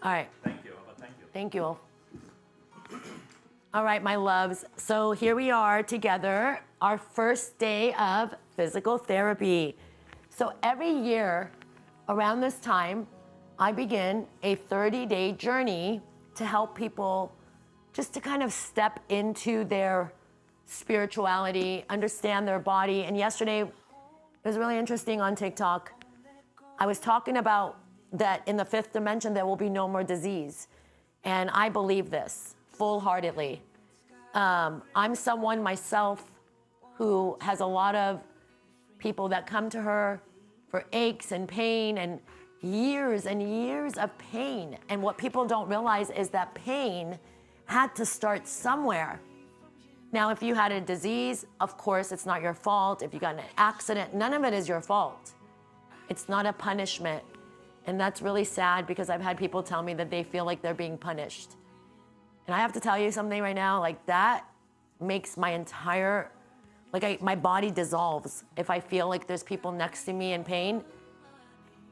All right. Thank you. Thank you. Thank you all. All right, my loves. So here we are together, our first day of physical therapy. So every year around this time, I begin a 30-day journey to help people just to kind of step into their spirituality, understand their body. And yesterday, it was really interesting on TikTok. I was talking about that in the fifth dimension, there will be no more disease. And I believe this full-heartedly. I'm someone myself who has a lot of people that come to her for aches and pain and years of pain. And what people don't realize is that pain had to start somewhere. Now, if you had a disease, of course, it's not your fault. If you got in an accident, none of it is your fault. It's not a punishment. And that's really sad because I've had people tell me that they feel like they're being punished. And I have to tell you something right now, like that makes my entire, my body dissolves if I feel like there's people next to me in pain.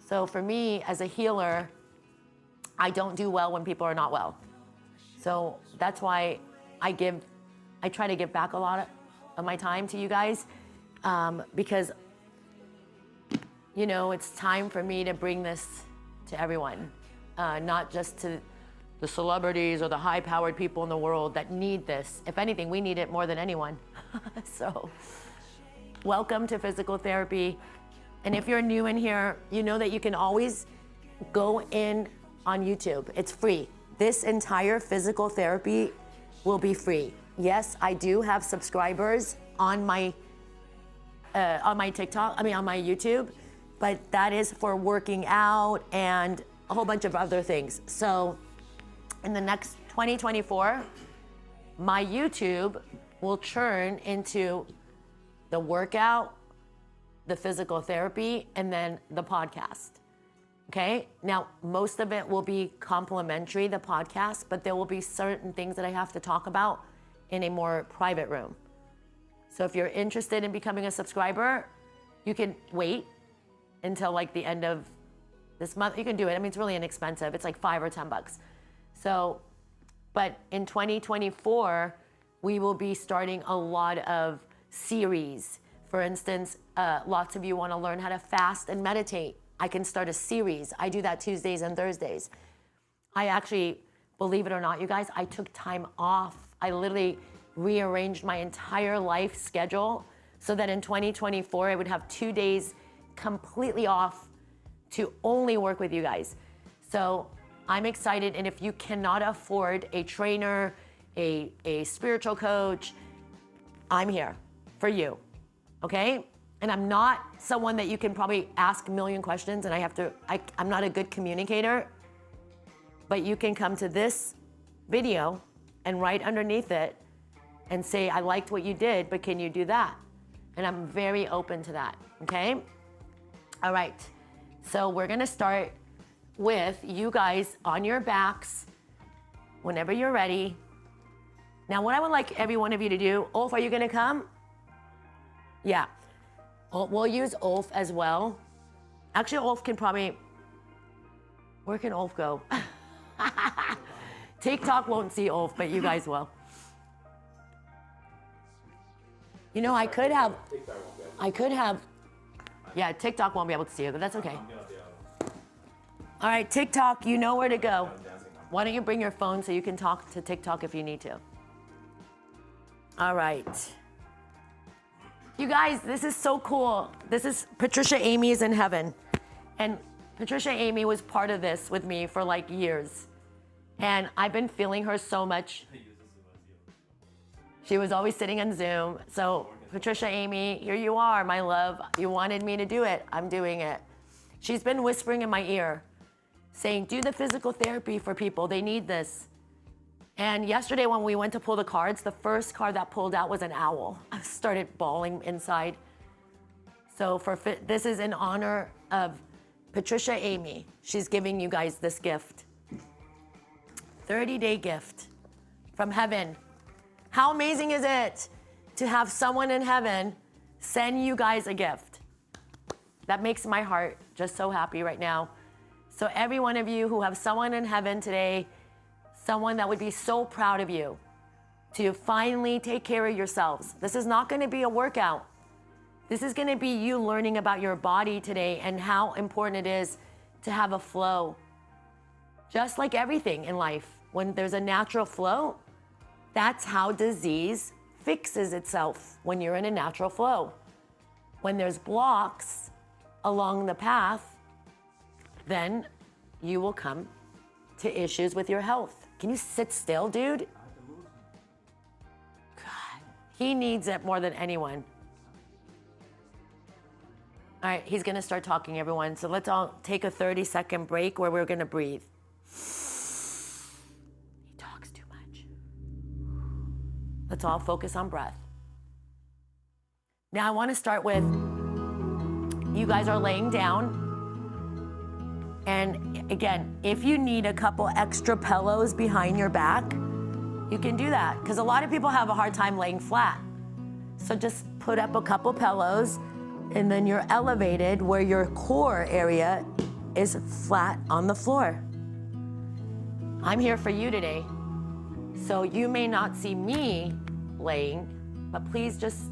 So for me, as a healer, I don't do well when people are not well. So that's why I try to give back a lot of my time to you guys, because, you know, it's time for me to bring this to everyone, not just to the celebrities or the high-powered people in the world that need this. If anything, we need it more than anyone. So welcome to physical therapy. And if you're new in here, you know that you can always go in on YouTube. It's free. This entire physical therapy will be free. Yes, I do have subscribers on my TikTok, on my YouTube, but that is for working out and a whole bunch of other things. So in the next 2024, my YouTube will churn into the workout, the physical therapy, and then the podcast. Okay? Now, most of it will be complimentary, the podcast, but there will be certain things that I have to talk about in a more private room. So if you're interested in becoming a subscriber, you can wait until like the end of this month. You can do it. I mean, it's really inexpensive. It's like $5 or $10. So, but in 2024, we will be starting a lot of series. For instance, lots of you want to learn how to fast and meditate. I can start a series. I do that Tuesdays and Thursdays. I actually, believe it or not, you guys, I took time off. I literally rearranged my entire life schedule so that in 2024, I would have 2 days completely off to only work with you guys. So I'm excited. And if you cannot afford a trainer, a spiritual coach, I'm here for you. Okay? And I'm not someone that you can probably ask a million questions and I'm not a good communicator, but you can come to this video and right underneath it and say, I liked what you did, but can you do that? And I'm very open to that, okay? All right, so we're gonna start with you guys on your backs whenever you're ready. Now, what I would like every one of you to do, Ulf, are you gonna come? Yeah. We'll use Ulf as well. Actually, Ulf can probably, where can Ulf go? TikTok won't see Ulf, but you guys will. You know, I could have, yeah, TikTok won't be able to see you, but that's okay. All right, TikTok, you know where to go. Why don't you bring your phone so you can talk to TikTok if you need to. All right. You guys, this is so cool. This is Patricia Amy is in heaven. And Patricia Amy was part of this with me for like years. And I've been feeling her so much. She was always sitting on Zoom. So Patricia Amy, here you are, my love. You wanted me to do it. I'm doing it. She's been whispering in my ear, saying, do the physical therapy for people. They need this. And yesterday when we went to pull the cards, the first card that pulled out was an owl. I started bawling inside. So this is in honor of Patricia Amy. She's giving you guys this gift. 30-day gift from heaven. How amazing is it to have someone in heaven send you guys a gift? That makes my heart just so happy right now. So every one of you who have someone in heaven today, someone that would be so proud of you to finally take care of yourselves. This is not going to be a workout. This is going to be you learning about your body today and how important it is to have a flow. Just like everything in life, when there's a natural flow, that's how disease fixes itself, when you're in a natural flow. When there's blocks along the path, then you will come to issues with your health. Can you sit still, dude? God, he needs it more than anyone. All right, he's gonna start talking, everyone. So let's all take a 30-second break where we're gonna breathe. He talks too much. Let's all focus on breath. Now I wanna start with, you guys are laying down. And again, if you need a couple extra pillows behind your back, you can do that. Because a lot of people have a hard time laying flat. So just put up a couple pillows, and then you're elevated where your core area is flat on the floor. I'm here for you today. So you may not see me laying, but please just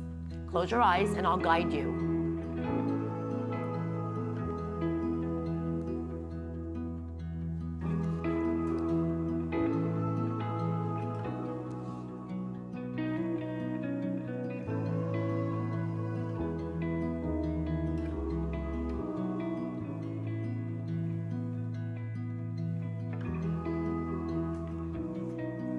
close your eyes and I'll guide you.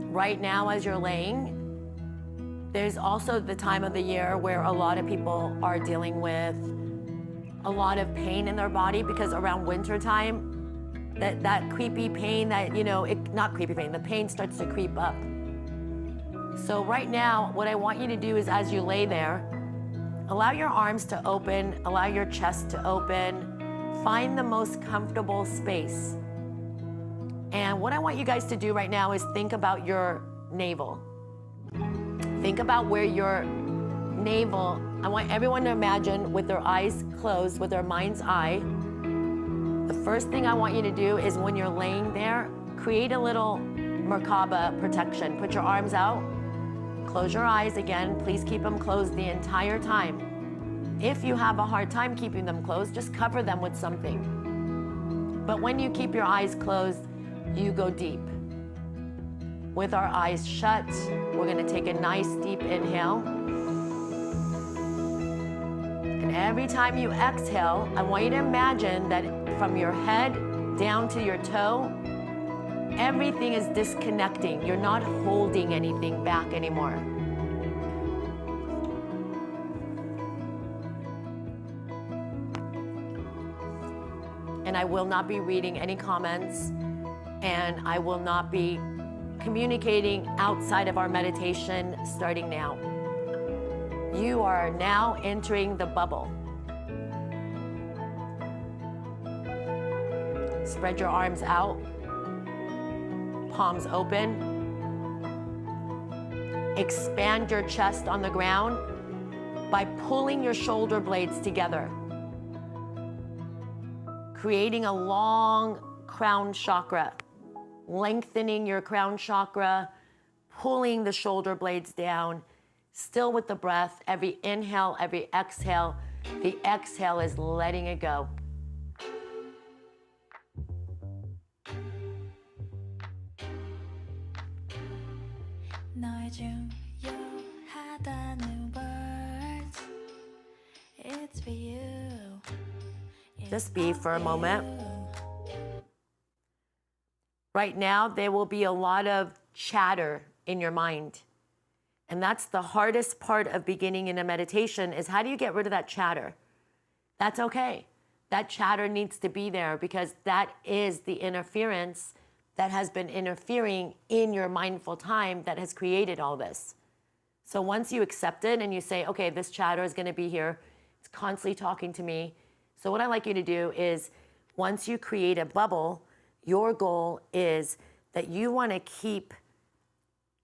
Right now, as you're laying, there's also the time of the year where a lot of people are dealing with a lot of pain in their body, because around winter time, that creepy pain that, not creepy pain, the pain starts to creep up. So right now, what I want you to do is, as you lay there, allow your arms to open, allow your chest to open, find the most comfortable space. And what I want you guys to do right now is think about your navel. Think about where your navel, I want everyone to imagine with their eyes closed, with their mind's eye. The first thing I want you to do is, when you're laying there, create a little Merkaba protection. Put your arms out, close your eyes again. Please keep them closed the entire time. If you have a hard time keeping them closed, just cover them with something. But when you keep your eyes closed, you go deep. With our eyes shut, we're gonna take a nice deep inhale. And every time you exhale, I want you to imagine that from your head down to your toe, everything is disconnecting. You're not holding anything back anymore. And I will not be reading any comments, and I will not be communicating outside of our meditation starting now. You are now entering the bubble. Spread your arms out, palms open. Expand your chest on the ground by pulling your shoulder blades together, creating a long crown chakra. Lengthening your crown chakra, pulling the shoulder blades down, still with the breath. Every inhale, every exhale, the exhale is letting it go. Just be for a moment. Right now, there will be a lot of chatter in your mind. And that's the hardest part of beginning in a meditation, is how do you get rid of that chatter? That's okay. That chatter needs to be there, because that is the interference that has been interfering in your mindful time that has created all this. So once you accept it and you say, okay, this chatter is gonna be here, it's constantly talking to me. So what I like you to do is, once you create a bubble, your goal is that you want to keep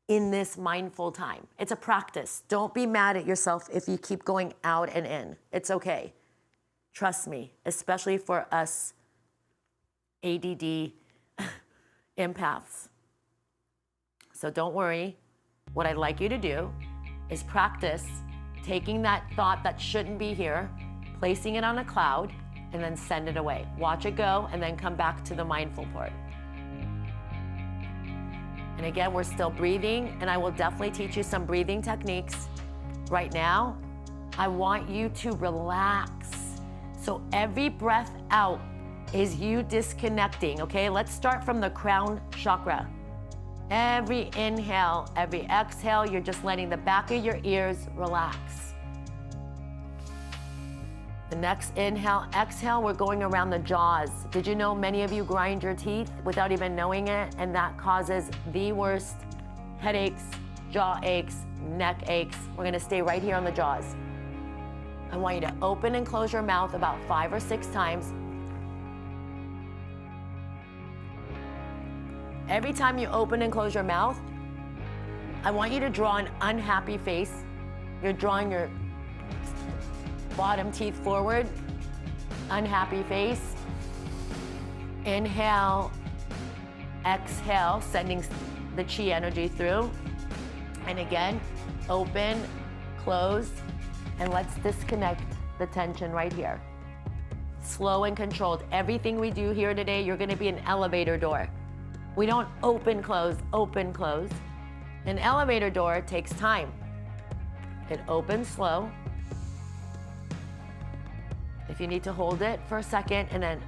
in this mindful time. It's a practice. Don't be mad at yourself if you keep going out and in. It's okay. Trust me, especially for us ADD empaths. So don't worry. What I'd like you to do is practice taking that thought that shouldn't be here, placing it on a cloud, and then send it away. Watch it go, and then come back to the mindful part. And again, we're still breathing, and I will definitely teach you some breathing techniques. Right now, I want you to relax. So every breath out is you disconnecting, okay? Let's start from the crown chakra. Every inhale, every exhale, you're just letting the back of your ears relax. The next inhale, exhale, we're going around the jaws. Did you know many of you grind your teeth without even knowing it? And that causes the worst headaches, jaw aches, neck aches. We're gonna stay right here on the jaws. I want you to open and close your mouth about 5 or 6 times. Every time you open and close your mouth, I want you to draw an unhappy face. You're drawing your bottom teeth forward, unhappy face. Inhale, exhale, sending the chi energy through. And again, open, close, and let's disconnect the tension right here. Slow and controlled. Everything we do here today, you're gonna be an elevator door. We don't open, close, open, close. An elevator door takes time. It opens slow. If you need to hold it for a second and then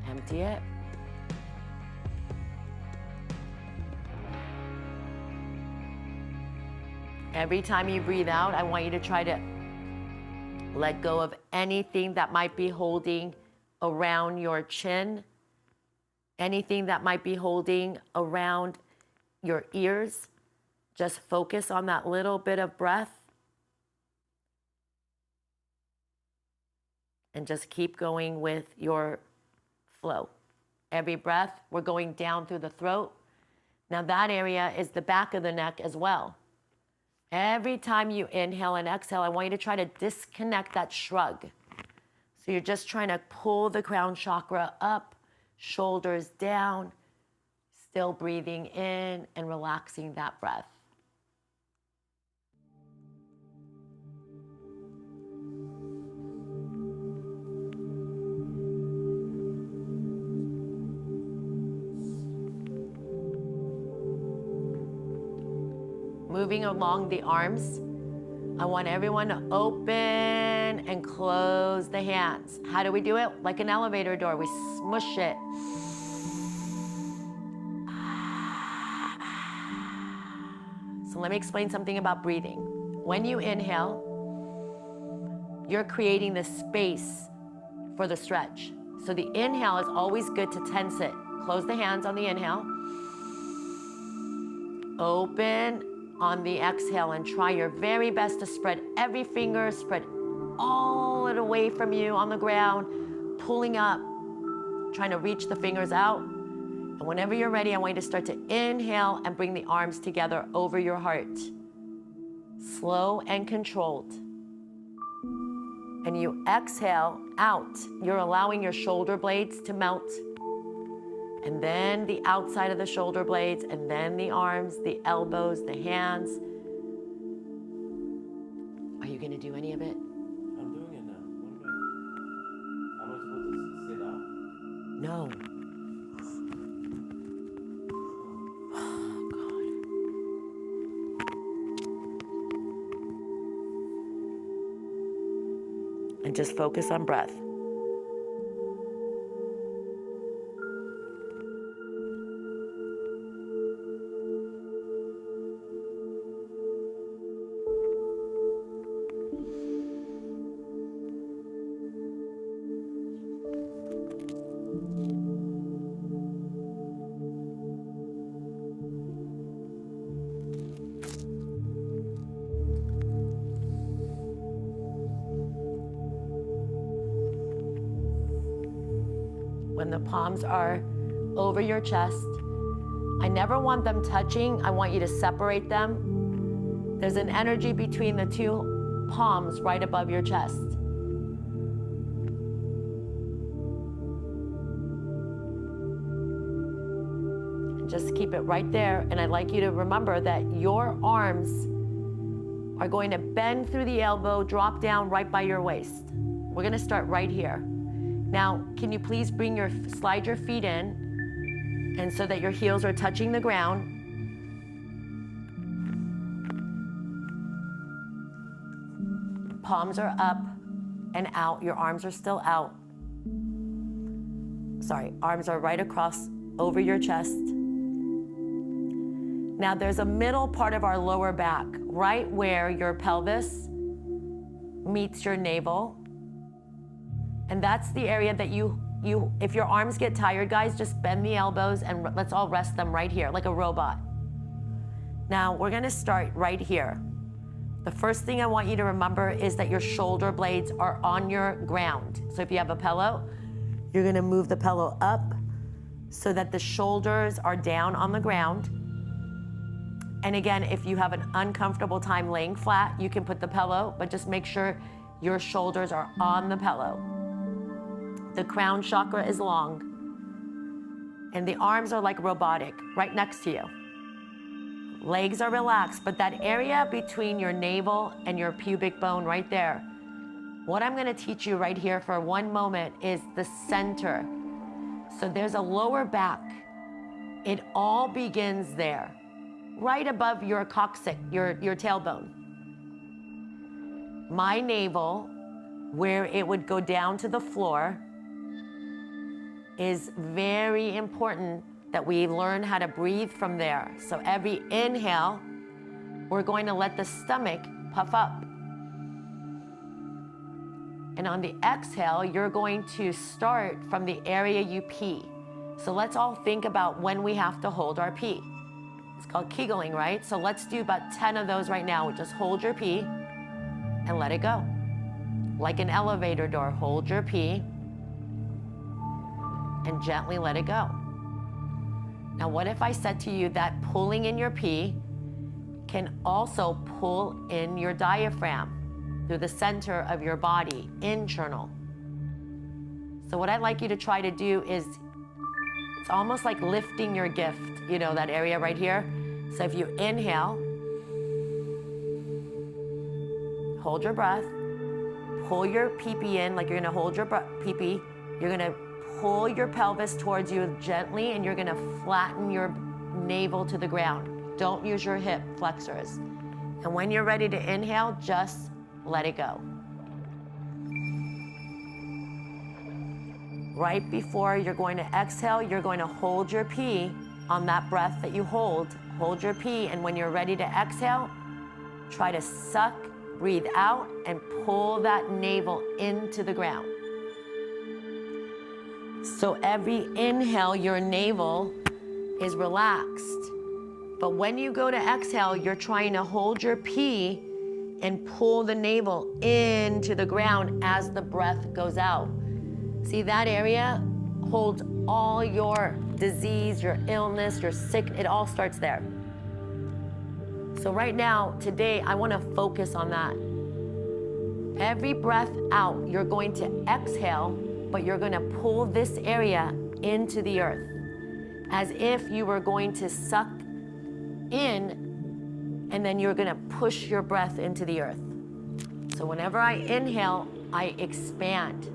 empty it. Every time you breathe out, I want you to try to let go of anything that might be holding around your chin, anything that might be holding around your ears. Just focus on that little bit of breath. And just keep going with your flow. Every breath, we're going down through the throat. Now that area is the back of the neck as well. Every time you inhale and exhale, I want you to try to disconnect that shrug. So you're just trying to pull the crown chakra up, shoulders down, still breathing in and relaxing that breath. Moving along the arms, I want everyone to open and close the hands. How do we do it? Like an elevator door, we smush it. So let me explain something about breathing. When you inhale, you're creating the space for the stretch. So the inhale is always good to tense it. Close the hands on the inhale. Open on the exhale and try your very best to spread every finger, spread all it away from you on the ground, pulling up, trying to reach the fingers out. And whenever you're ready, I want you to start to inhale and bring the arms together over your heart. Slow and controlled. And you exhale out. You're allowing your shoulder blades to melt. And then the outside of the shoulder blades, and then the arms, the elbows, the hands. Are you going to do any of it? I'm doing it now. What am I supposed to sit up? No. Oh, God. And just focus on breath. When the palms are over your chest, I never want them touching. I want you to separate them. There's an energy between the two palms right above your chest. And just keep it right there. And I'd like you to remember that your arms are going to bend through the elbow, drop down right by your waist. We're gonna start right here. Now, can you please slide your feet in, and so that your heels are touching the ground. Palms are up and out. Your arms are still out. Sorry, arms are right across over your chest. Now there's a middle part of our lower back, right where your pelvis meets your navel. And that's the area that if your arms get tired, guys, just bend the elbows and let's all rest them right here, like a robot. Now we're gonna start right here. The first thing I want you to remember is that your shoulder blades are on your ground. So if you have a pillow, you're gonna move the pillow up so that the shoulders are down on the ground. And again, if you have an uncomfortable time laying flat, you can put the pillow, but just make sure your shoulders are on the pillow. The crown chakra is long, and the arms are like robotic, right next to you. Legs are relaxed, but that area between your navel and your pubic bone right there, what I'm gonna teach you right here for one moment is the center. So there's a lower back. It all begins there, right above your coccyx, your tailbone. My navel, where it would go down to the floor, is very important that we learn how to breathe from there. So every inhale, we're going to let the stomach puff up. And on the exhale, you're going to start from the area you pee. So let's all think about when we have to hold our pee. It's called Kegling, right? So let's do about 10 of those right now. Just hold your pee and let it go. Like an elevator door, hold your pee and gently let it go. Now, what if I said to you that pulling in your pee can also pull in your diaphragm through the center of your body, internal? So what I'd like you to try to do is, it's almost like lifting your gift, you know, that area right here. So if you inhale, hold your breath, pull your pee-pee in, like you're gonna hold your pee-pee, you're gonna pull your pelvis towards you gently, and you're gonna flatten your navel to the ground. Don't use your hip flexors. And when you're ready to inhale, just let it go. Right before you're going to exhale, you're going to hold your pee on that breath that you hold. Hold your pee, and when you're ready to exhale, try to suck, breathe out, and pull that navel into the ground. So every inhale, your navel is relaxed. But when you go to exhale, you're trying to hold your pee and pull the navel into the ground as the breath goes out. See, that area holds all your disease, your illness, your sickness. It all starts there. So right now, today, I want to focus on that. Every breath out, you're going to exhale, but you're going to pull this area into the earth, as if you were going to suck in, and then you're going to push your breath into the earth. So whenever I inhale, I expand.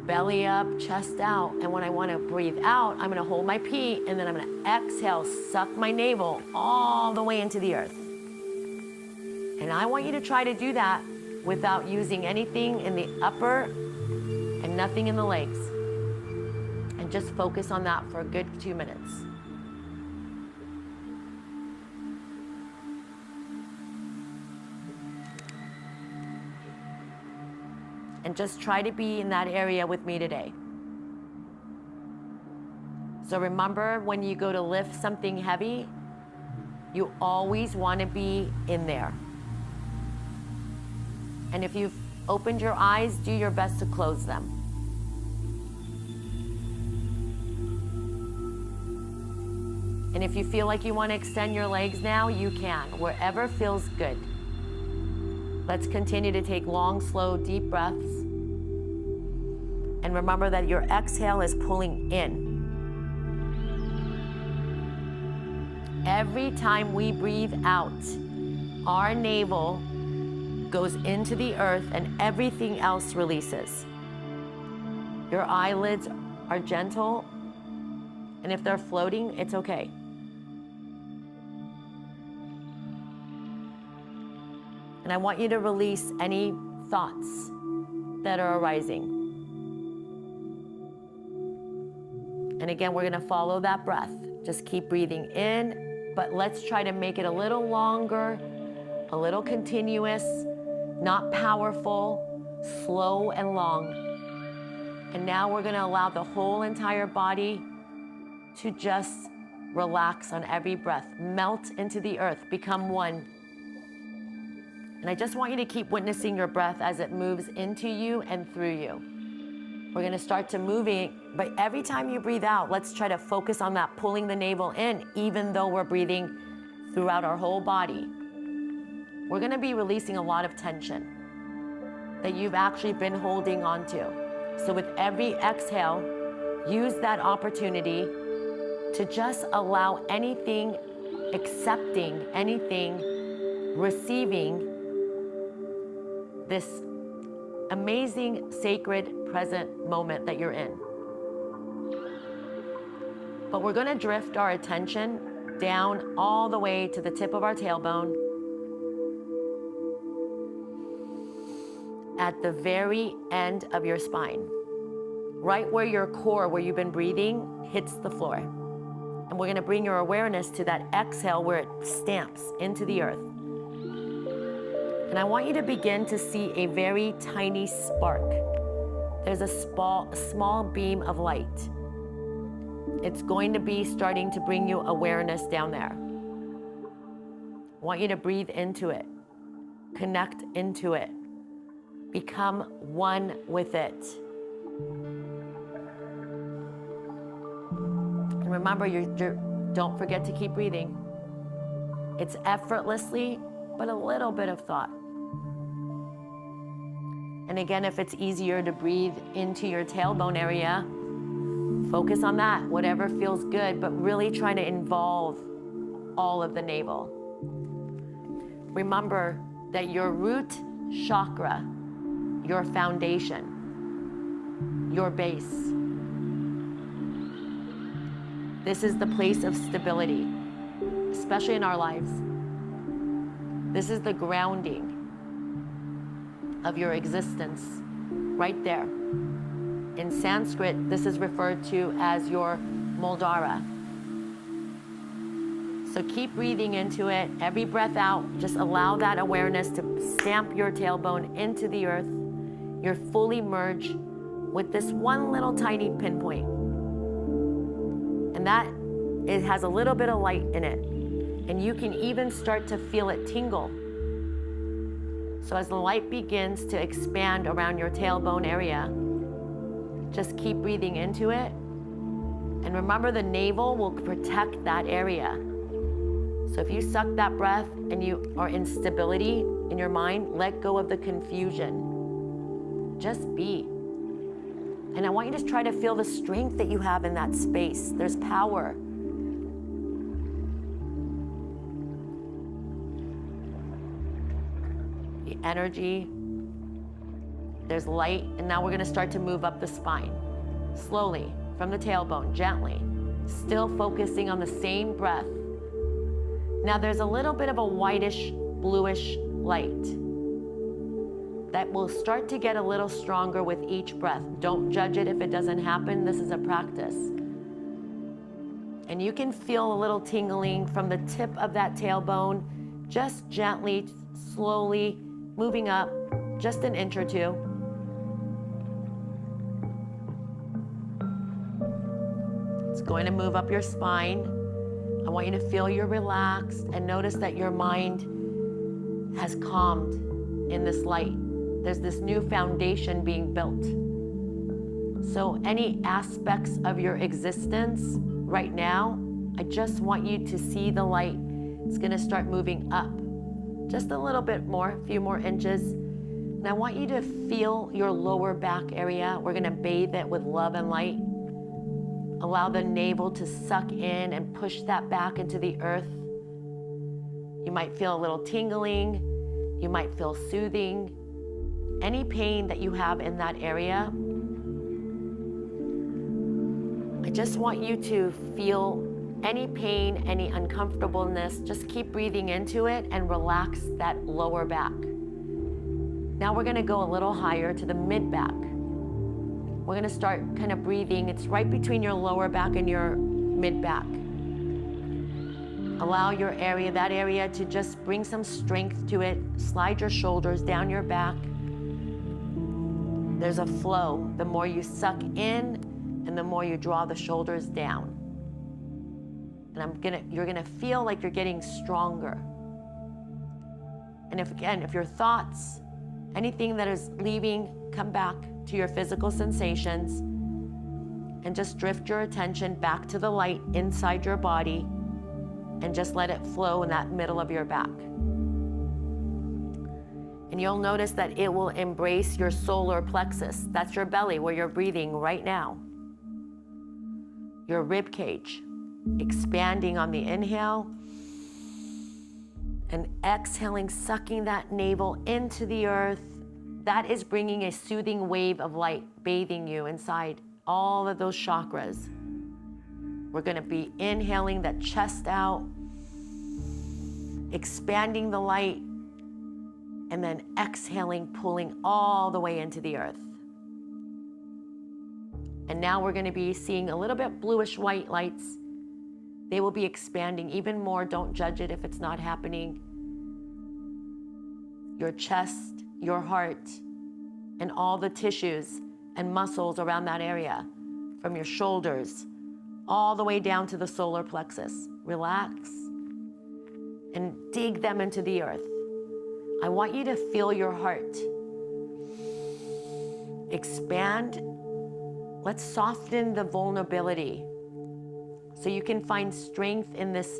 Belly up, chest out. And when I want to breathe out, I'm going to hold my pee, and then I'm going to exhale, suck my navel all the way into the earth. And I want you to try to do that without using anything in the upper and nothing in the legs. And just focus on that for a good 2 minutes. And just try to be in that area with me today. So remember, when you go to lift something heavy, you always want to be in there. And if you've opened your eyes, do your best to close them. And if you feel like you want to extend your legs now, you can, wherever feels good. Let's continue to take long, slow, deep breaths. And remember that your exhale is pulling in. Every time we breathe out, our navel goes into the earth and everything else releases. Your eyelids are gentle, and if they're floating, it's okay. And I want you to release any thoughts that are arising. And again, we're gonna follow that breath. Just keep breathing in, but let's try to make it a little longer, a little continuous, not powerful, slow and long. And now we're gonna allow the whole entire body to just relax on every breath, melt into the earth, become one. And I just want you to keep witnessing your breath as it moves into you and through you. We're gonna start to moving, but every time you breathe out, let's try to focus on that, pulling the navel in, even though we're breathing throughout our whole body. We're gonna be releasing a lot of tension that you've actually been holding on to. So with every exhale, use that opportunity to just allow anything, accepting anything, receiving this amazing, sacred, present moment that you're in. But we're gonna drift our attention down all the way to the tip of our tailbone, at the very end of your spine, right where your core, where you've been breathing, hits the floor. And we're gonna bring your awareness to that exhale where it stamps into the earth. And I want you to begin to see a very tiny spark. There's a small beam of light. It's going to be starting to bring you awareness down there. I want you to breathe into it, connect into it, become one with it. And remember, don't forget to keep breathing. It's effortlessly, but a little bit of thought. And again, if it's easier to breathe into your tailbone area, focus on that, whatever feels good, but really try to involve all of the navel. Remember that your root chakra, your foundation, your base, this is the place of stability, especially in our lives. This is the grounding of your existence, right there. In Sanskrit, this is referred to as your Muladhara. So keep breathing into it. Every breath out, just allow that awareness to stamp your tailbone into the earth. You're fully merged with this one little tiny pinpoint. And that, it has a little bit of light in it. And you can even start to feel it tingle. So as the light begins to expand around your tailbone area, just keep breathing into it. And remember, the navel will protect that area. So if you suck that breath and you are in stability in your mind, let go of the confusion. Just be. And I want you to try to feel the strength that you have in that space. There's power. The energy, there's light, and now we're gonna start to move up the spine. Slowly, from the tailbone, gently, still focusing on the same breath. Now there's a little bit of a whitish, bluish light that will start to get a little stronger with each breath. Don't judge it if it doesn't happen. This is a practice. And you can feel a little tingling from the tip of that tailbone, just gently, slowly moving up, just an inch or two. It's going to move up your spine. I want you to feel you're relaxed and notice that your mind has calmed in this light. There's this new foundation being built. So any aspects of your existence right now, I just want you to see the light. It's gonna start moving up just a little bit more, a few more inches. And I want you to feel your lower back area. We're gonna bathe it with love and light. Allow the navel to suck in and push that back into the earth. You might feel a little tingling. You might feel soothing. Any pain that you have in that area, I just want you to feel any pain, any uncomfortableness. Just keep breathing into it and relax that lower back. Now we're gonna go a little higher to the mid back. We're gonna start kind of breathing. It's right between your lower back and your mid back. Allow your area, that area, to just bring some strength to it. Slide your shoulders down your back. There's a flow. The more you suck in and the more you draw the shoulders down. And you're gonna feel like you're getting stronger. And if your thoughts, anything that is leaving, come back to your physical sensations and just drift your attention back to the light inside your body and just let it flow in that middle of your back. And you'll notice that it will embrace your solar plexus. That's your belly where you're breathing right now. Your rib cage, expanding on the inhale and exhaling, sucking that navel into the earth. That is bringing a soothing wave of light, bathing you inside all of those chakras. We're gonna be inhaling that chest out, expanding the light, and then exhaling, pulling all the way into the earth. And now we're gonna be seeing a little bit bluish white lights. They will be expanding even more. Don't judge it if it's not happening. Your chest, your heart, and all the tissues and muscles around that area, from your shoulders all the way down to the solar plexus. Relax and dig them into the earth. I want you to feel your heart expand. Let's soften the vulnerability so you can find strength in this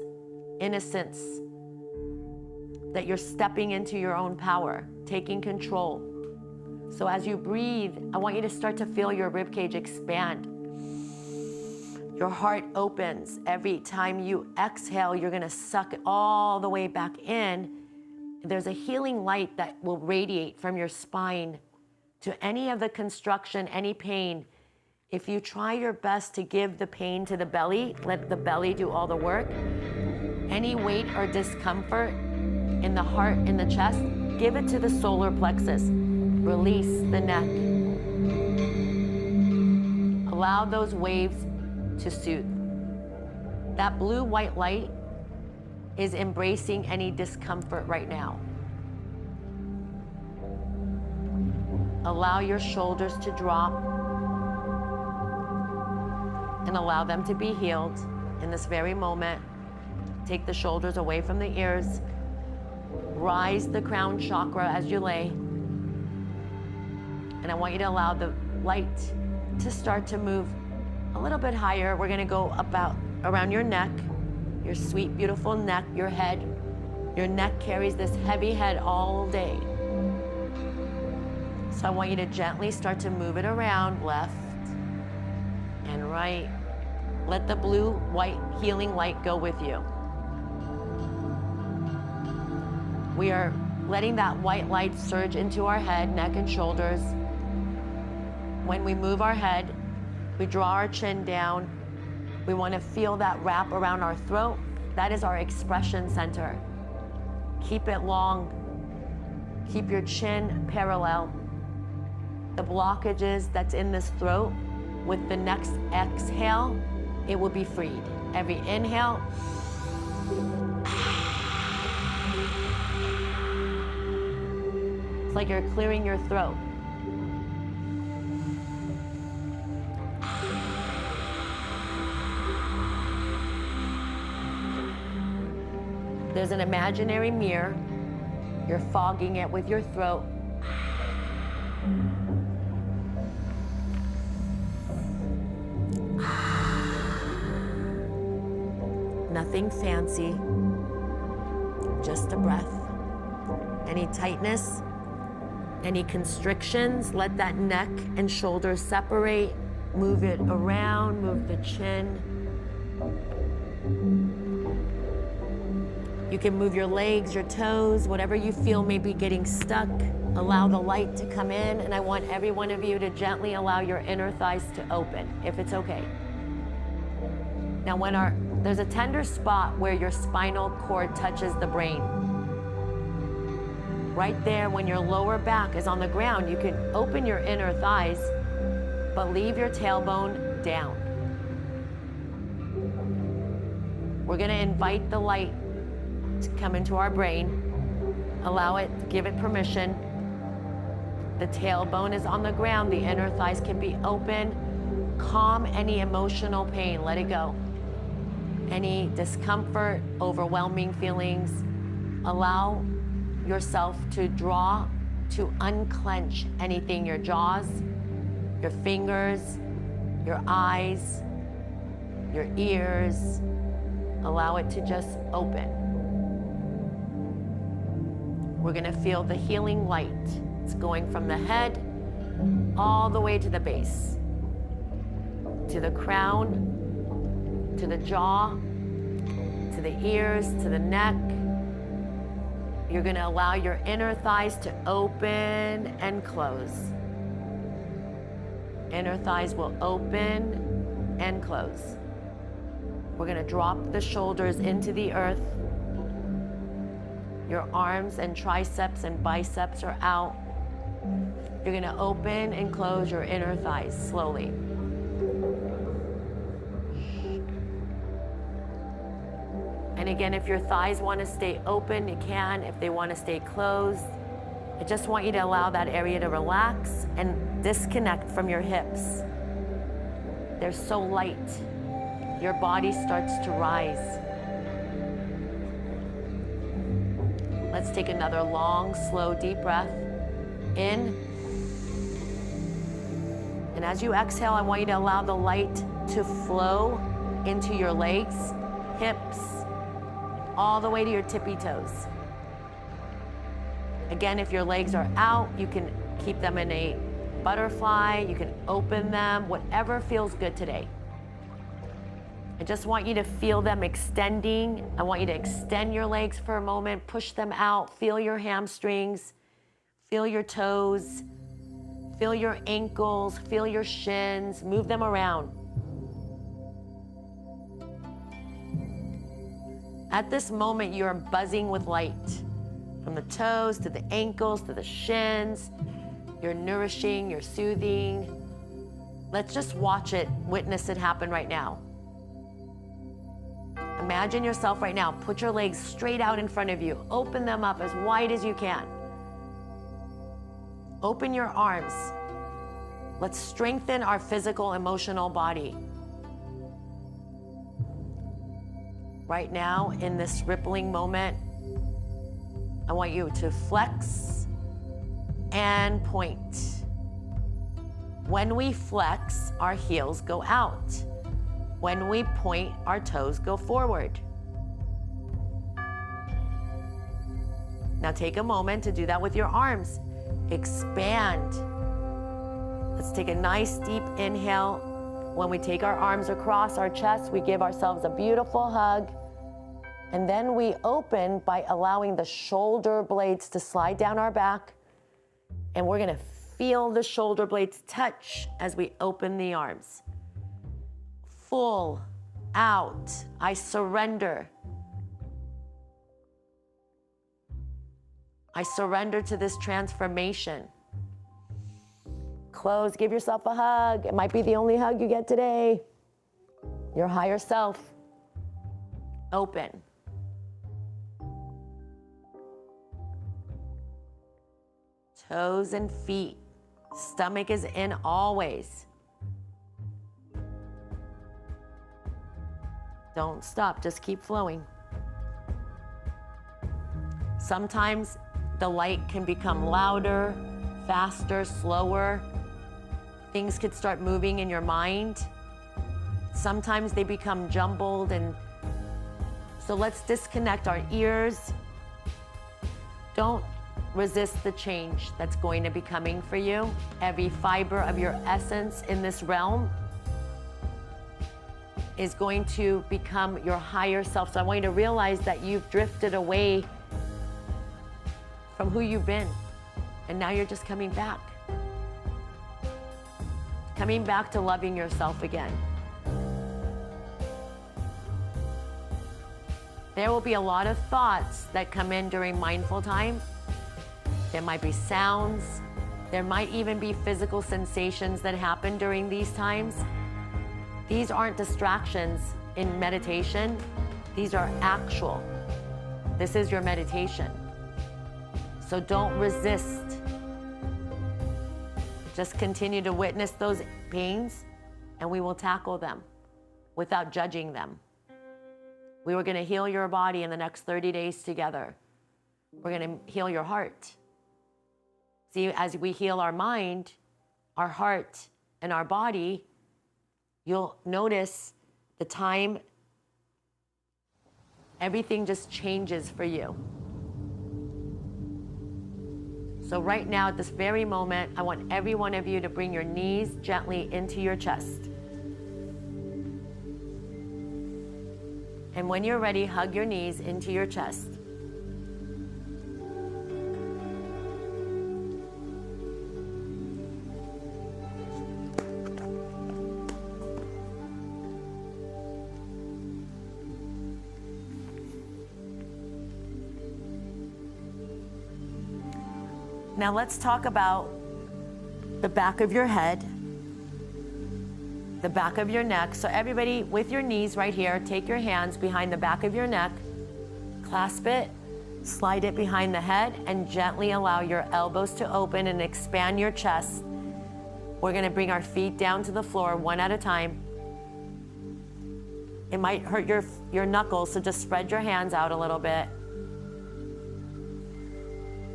innocence, that you're stepping into your own power, taking control. So as you breathe, I want you to start to feel your ribcage expand. Your heart opens. Every time you exhale, you're gonna suck it all the way back in. There's a healing light that will radiate from your spine to any of the construction, any pain. If you try your best to give the pain to the belly, let the belly do all the work. Any weight or discomfort in the heart, in the chest, give it to the solar plexus. Release the neck. Allow those waves to soothe. That blue-white light is embracing any discomfort right now. Allow your shoulders to drop and allow them to be healed in this very moment. Take the shoulders away from the ears. Rise the crown chakra as you lay. And I want you to allow the light to start to move a little bit higher. We're gonna go about around your neck, your sweet, beautiful neck, your head. Your neck carries this heavy head all day. So I want you to gently start to move it around, left and right. Let the blue-white healing light go with you. We are letting that white light surge into our head, neck, and shoulders. When we move our head, we draw our chin down. We want to feel that wrap around our throat. That is our expression center. Keep it long. Keep your chin parallel. The blockages that's in this throat, with the next exhale, it will be freed. Every inhale, it's like you're clearing your throat. There's an imaginary mirror. You're fogging it with your throat. Nothing fancy, just a breath. Any tightness, any constrictions, let that neck and shoulders separate. Move it around, move the chin. You can move your legs, your toes, whatever you feel may be getting stuck. Allow the light to come in, and I want every one of you to gently allow your inner thighs to open, if it's okay. Now, there's a tender spot where your spinal cord touches the brain. Right there, when your lower back is on the ground, you can open your inner thighs, but leave your tailbone down. We're gonna invite the light to come into our brain. Allow it, give it permission. The tailbone is on the ground, the inner thighs can be open. Calm any emotional pain, let it go. Any discomfort, overwhelming feelings, allow yourself to draw, to unclench anything, your jaws, your fingers, your eyes, your ears. Allow it to just open. We're gonna feel the healing light. It's going from the head all the way to the base, to the crown, to the jaw, to the ears, to the neck. You're gonna allow your inner thighs to open and close. Inner thighs will open and close. We're gonna drop the shoulders into the earth. Your arms and triceps and biceps are out. You're gonna open and close your inner thighs slowly. And again, if your thighs want to stay open, you can. If they want to stay closed, I just want you to allow that area to relax and disconnect from your hips. They're so light. Your body starts to rise. Let's take another long, slow, deep breath. In. And as you exhale, I want you to allow the light to flow into your legs, hips, all the way to your tippy toes. Again, if your legs are out, you can keep them in a butterfly, you can open them, whatever feels good today. I just want you to feel them extending. I want you to extend your legs for a moment, push them out, feel your hamstrings, feel your toes, feel your ankles, feel your shins, move them around. At this moment, you're buzzing with light. From the toes to the ankles to the shins, you're nourishing, you're soothing. Let's just watch it, witness it happen right now. Imagine yourself right now, put your legs straight out in front of you, open them up as wide as you can. Open your arms. Let's strengthen our physical, emotional body. Right now, in this rippling moment, I want you to flex and point. When we flex, our heels go out. When we point, our toes go forward. Now take a moment to do that with your arms. Expand. Let's take a nice deep inhale. When we take our arms across our chest, we give ourselves a beautiful hug. And then we open by allowing the shoulder blades to slide down our back. And we're gonna feel the shoulder blades touch as we open the arms. Full out, I surrender. I surrender to this transformation. Close, give yourself a hug. It might be the only hug you get today. Your higher self. Open. Toes and feet. Stomach is in always. Don't stop, just keep flowing. Sometimes the light can become louder, faster, slower. Things could start moving in your mind. Sometimes they become jumbled and So let's disconnect our ears. Don't resist the change that's going to be coming for you. Every fiber of your essence in this realm is going to become your higher self. So I want you to realize that you've drifted away from who you've been, and now you're just coming back. Coming back to loving yourself again. There will be a lot of thoughts that come in during mindful time. There might be sounds. There might even be physical sensations that happen during these times. These aren't distractions in meditation. These are actual. This is your meditation. So don't resist. Just continue to witness those pains, and we will tackle them without judging them. We were going to heal your body in the next 30 days together. We're going to heal your heart. See, as we heal our mind, our heart, and our body, you'll notice the time, everything just changes for you. So right now, at this very moment, I want every one of you to bring your knees gently into your chest. And when you're ready, hug your knees into your chest. Now let's talk about the back of your head, the back of your neck. So everybody with your knees right here, take your hands behind the back of your neck, clasp it, slide it behind the head, and gently allow your elbows to open and expand your chest. We're gonna bring our feet down to the floor one at a time. It might hurt your knuckles, so just spread your hands out a little bit.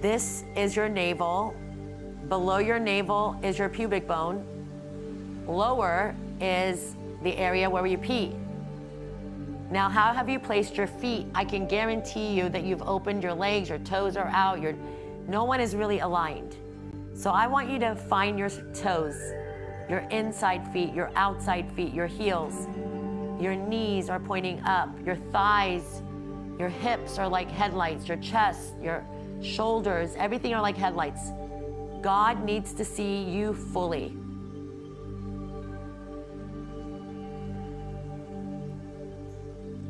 This is your navel. Below your navel is your pubic bone. Lower is the area where you pee. Now, how have you placed your feet? I can guarantee you that you've opened your legs, your toes are out, no one is really aligned. So I want you to find your toes, your inside feet, your outside feet, your heels. Your knees are pointing up, your thighs, your hips are like headlights, your chest, your shoulders, everything are like headlights. God needs to see you fully.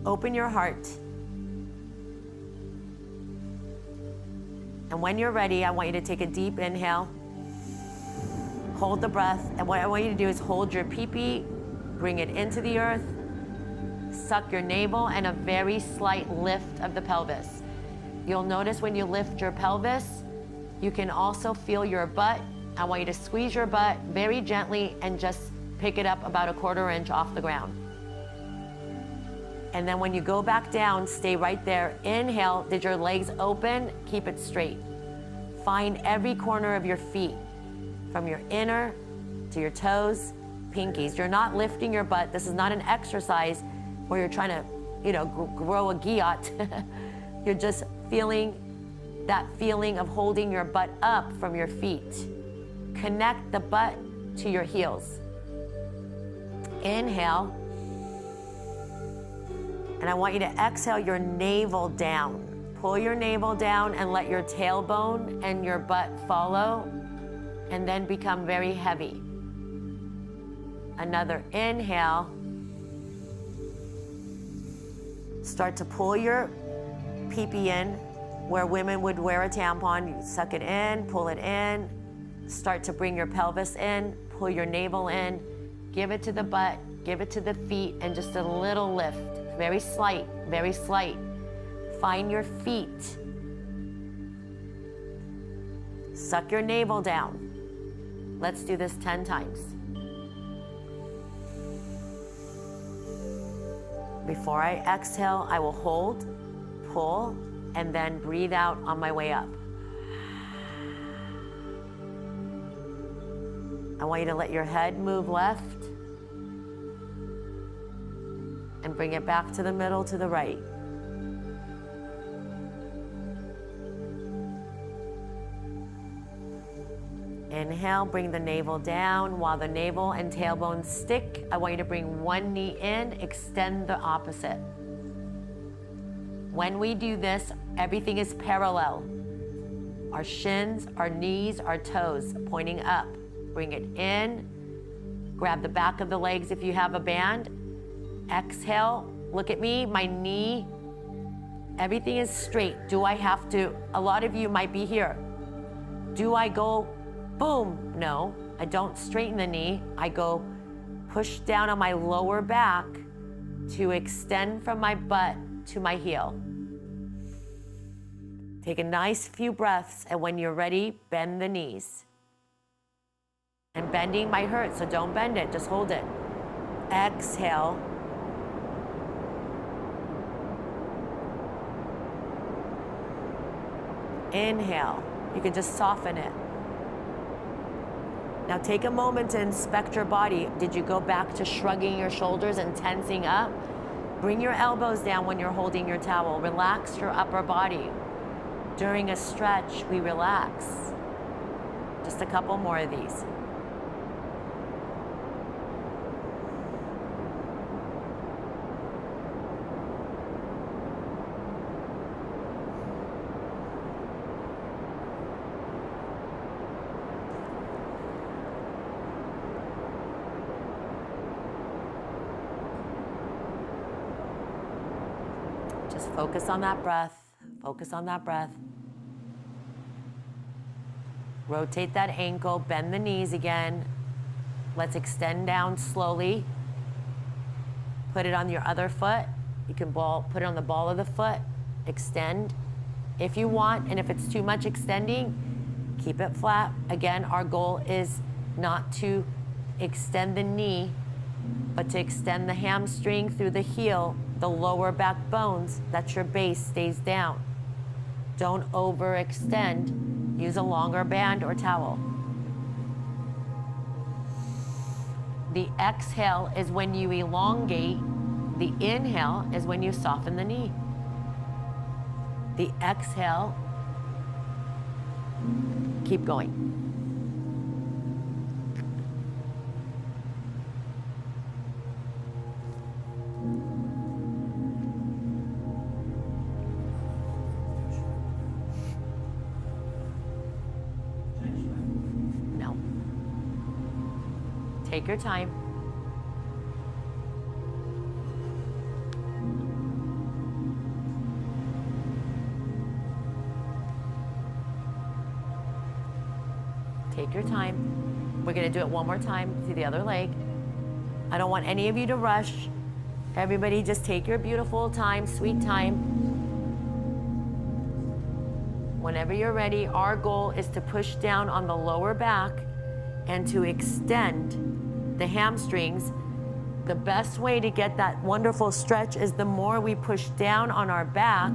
Open your heart. And when you're ready, I want you to take a deep inhale. Hold the breath. And what I want you to do is hold your pee-pee, bring it into the earth, suck your navel, and a very slight lift of the pelvis. You'll notice when you lift your pelvis, you can also feel your butt. I want you to squeeze your butt very gently and just pick it up about a 1/4 inch off the ground. And then when you go back down, stay right there. Inhale, did your legs open? Keep it straight. Find every corner of your feet, from your inner to your toes, pinkies. You're not lifting your butt. This is not an exercise where you're trying to, grow a gyat. You're just feeling that feeling of holding your butt up from your feet. Connect the butt to your heels. Inhale. And I want you to exhale your navel down. Pull your navel down and let your tailbone and your butt follow, and then become very heavy. Another inhale. Start to pull your pee-pee in, where women would wear a tampon. You suck it in, pull it in. Start to bring your pelvis in, pull your navel in, give it to the butt, give it to the feet, and just a little lift. Very slight, very slight. Find your feet. Suck your navel down. Let's do this 10 times. Before I exhale, I will hold, pull, and then breathe out on my way up. I want you to let your head move left and bring it back to the middle, to the right. Inhale, bring the navel down. While the navel and tailbone stick, I want you to bring one knee in, extend the opposite. When we do this, everything is parallel. Our shins, our knees, our toes pointing up. Bring it in. Grab the back of the legs if you have a band. Exhale, look at me, my knee. Everything is straight. Do I have to, a lot of you might be here. Do I go boom? No, I don't straighten the knee. I go push down on my lower back to extend from my butt to my heel. Take a nice few breaths, and when you're ready, bend the knees. And bending might hurt, so don't bend it, just hold it. Exhale. Inhale. You can just soften it. Now take a moment to inspect your body. Did you go back to shrugging your shoulders and tensing up? Bring your elbows down when you're holding your towel. Relax your upper body. During a stretch, we relax. Just a couple more of these. Just focus on that breath. Focus on that breath. Rotate that ankle, bend the knees again. Let's extend down slowly. Put it on your other foot. You can put it on the ball of the foot. Extend if you want, and if it's too much extending, keep it flat. Again, our goal is not to extend the knee, but to extend the hamstring through the heel, the lower back bones, that your base stays down. Don't overextend. Use a longer band or towel. The exhale is when you elongate. The inhale is when you soften the knee. The exhale, keep going. No. Take your time. Take your time. We're gonna do it one more time to the other leg. I don't want any of you to rush. Everybody just take your beautiful time, sweet time. Whenever you're ready, our goal is to push down on the lower back and to extend the hamstrings. The best way to get that wonderful stretch is the more we push down on our back,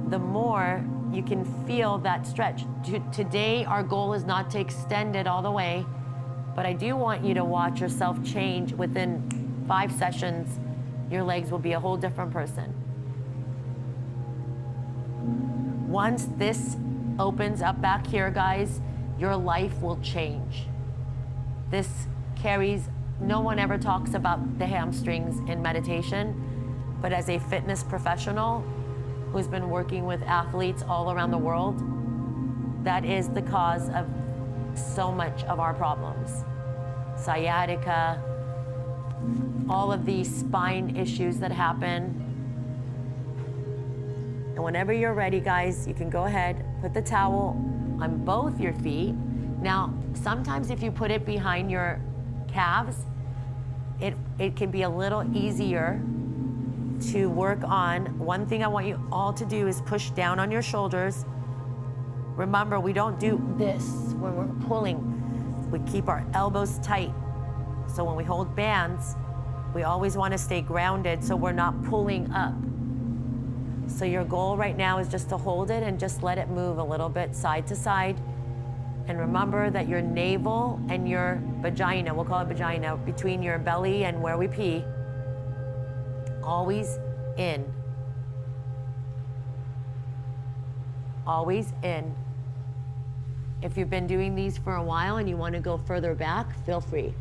the more you can feel that stretch. Today, our goal is not to extend it all the way, but I do want you to watch yourself change. Within 5 sessions, your legs will be a whole different person. Once this opens up back here, guys, your life will change. This carries, no one ever talks about the hamstrings in meditation, but as a fitness professional who's been working with athletes all around the world, that is the cause of so much of our problems. Sciatica, all of these spine issues that happen. And whenever you're ready, guys, you can go ahead, put the towel on both your feet. Now, sometimes if you put it behind your calves, it can be a little easier to work on. One thing I want you all to do is push down on your shoulders. Remember, we don't do this when we're pulling. We keep our elbows tight. So when we hold bands, we always want to stay grounded so we're not pulling up. So your goal right now is just to hold it and just let it move a little bit side to side. And remember that your navel and your vagina, we'll call it vagina, between your belly and where we pee, always in. Always in. If you've been doing these for a while and you want to go further back, feel free.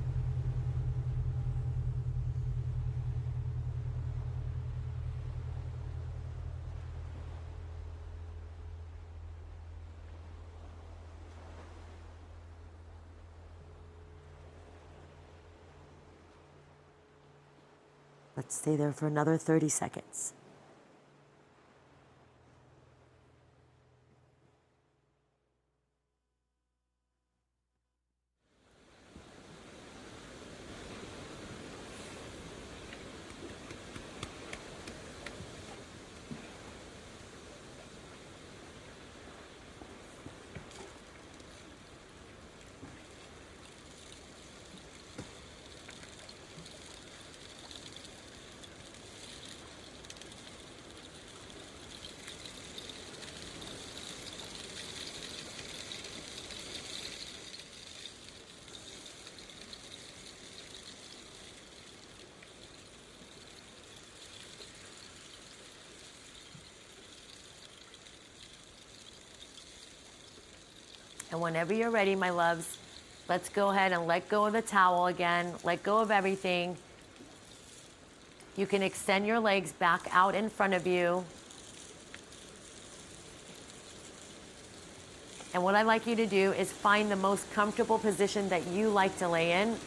Let's stay there for another 30 seconds. And whenever you're ready, my loves, let's go ahead and let go of the towel again. Let go of everything. You can extend your legs back out in front of you. And what I'd like you to do is find the most comfortable position that you like to lay in.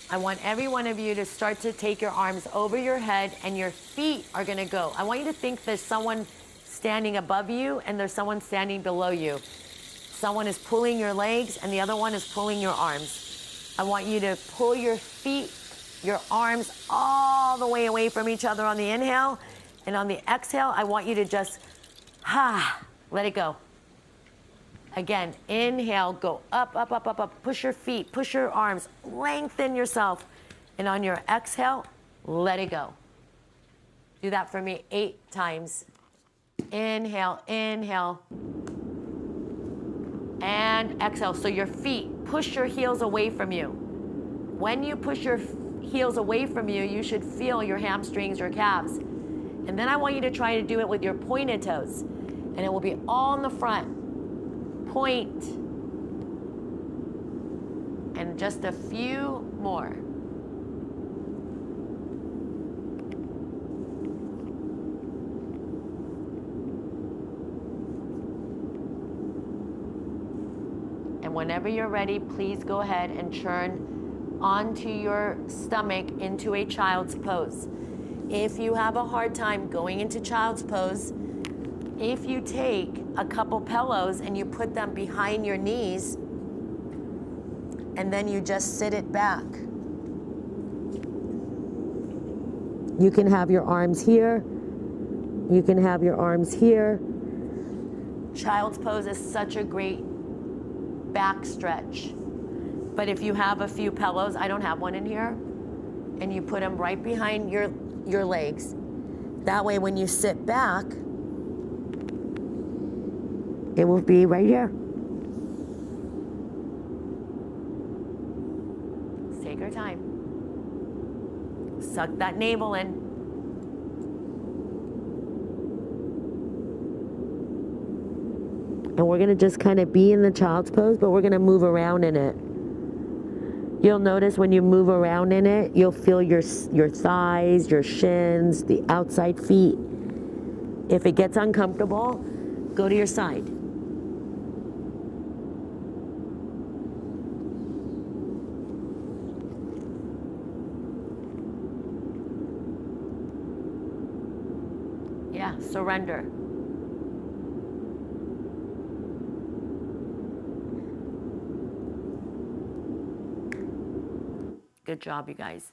I want every one of you to start to take your arms over your head and your feet are gonna go. I want you to think there's someone standing above you and there's someone standing below you. Someone is pulling your legs and the other one is pulling your arms. I want you to pull your feet, your arms all the way away from each other on the inhale, and on the exhale, I want you to just, let it go. Again, inhale, go up, up, up, up, up. Push your feet, push your arms, lengthen yourself. And on your exhale, let it go. Do that for me 8 times. Inhale, inhale. And exhale. So your feet, push your heels away from you. When you push your heels away from you, you should feel your hamstrings, your calves. And then I want you to try to do it with your pointed toes. And it will be all in the front. Point. And just a few more. And whenever you're ready, please go ahead and turn onto your stomach into a child's pose. If you have a hard time going into child's pose, if you take a couple pillows and you put them behind your knees and then you just sit it back. You can have your arms here. You can have your arms here. Child's pose is such a great back stretch. But if you have a few pillows, I don't have one in here, and you put them right behind your legs. That way when you sit back, it will be right here. Take your time. Suck that navel in. And we're gonna just kind of be in the child's pose, but we're gonna move around in it. You'll notice when you move around in it, you'll feel your thighs, your shins, the outside feet. If it gets uncomfortable, go to your side. Yeah, surrender. Good job, you guys.